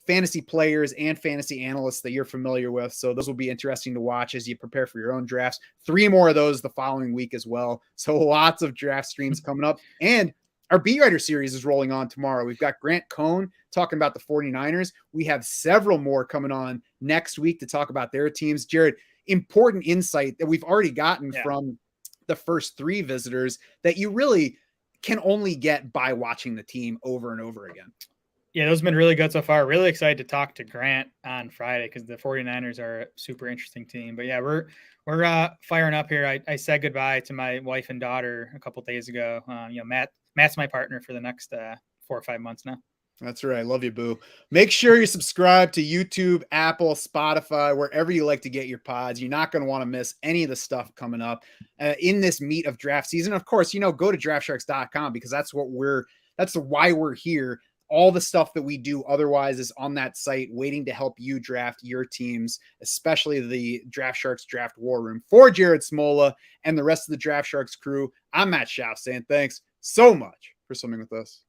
fantasy players and fantasy analysts that you're familiar with. So those will be interesting to watch as you prepare for your own drafts. 3 more of those the following week as well. So lots of draft streams coming up. And our Beat Writer series is rolling on tomorrow. We've got Grant Cohn talking about the 49ers. We have several more coming on next week to talk about their teams. Jared, important insight that we've already gotten from the first 3 visitors that you really can only get by watching the team over and over again. Yeah, those have been really good so far. Really excited to talk to Grant on Friday because the 49ers are a super interesting team. But yeah, we're firing up here. I said goodbye to my wife and daughter a couple of days ago. Matt's my partner for the next 4 or 5 months now. That's right. I love you, boo. Make sure you subscribe to YouTube, Apple, Spotify, wherever you like to get your pods. You're not going to want to miss any of the stuff coming up in this meat of draft season. Of course, go to draftsharks.com because that's why we're here. All the stuff that we do otherwise is on that site waiting to help you draft your teams, especially the Draft Sharks Draft War Room. For Jared Smola and the rest of the Draft Sharks crew, I'm Matt Schauf saying thanks so much for swimming with us.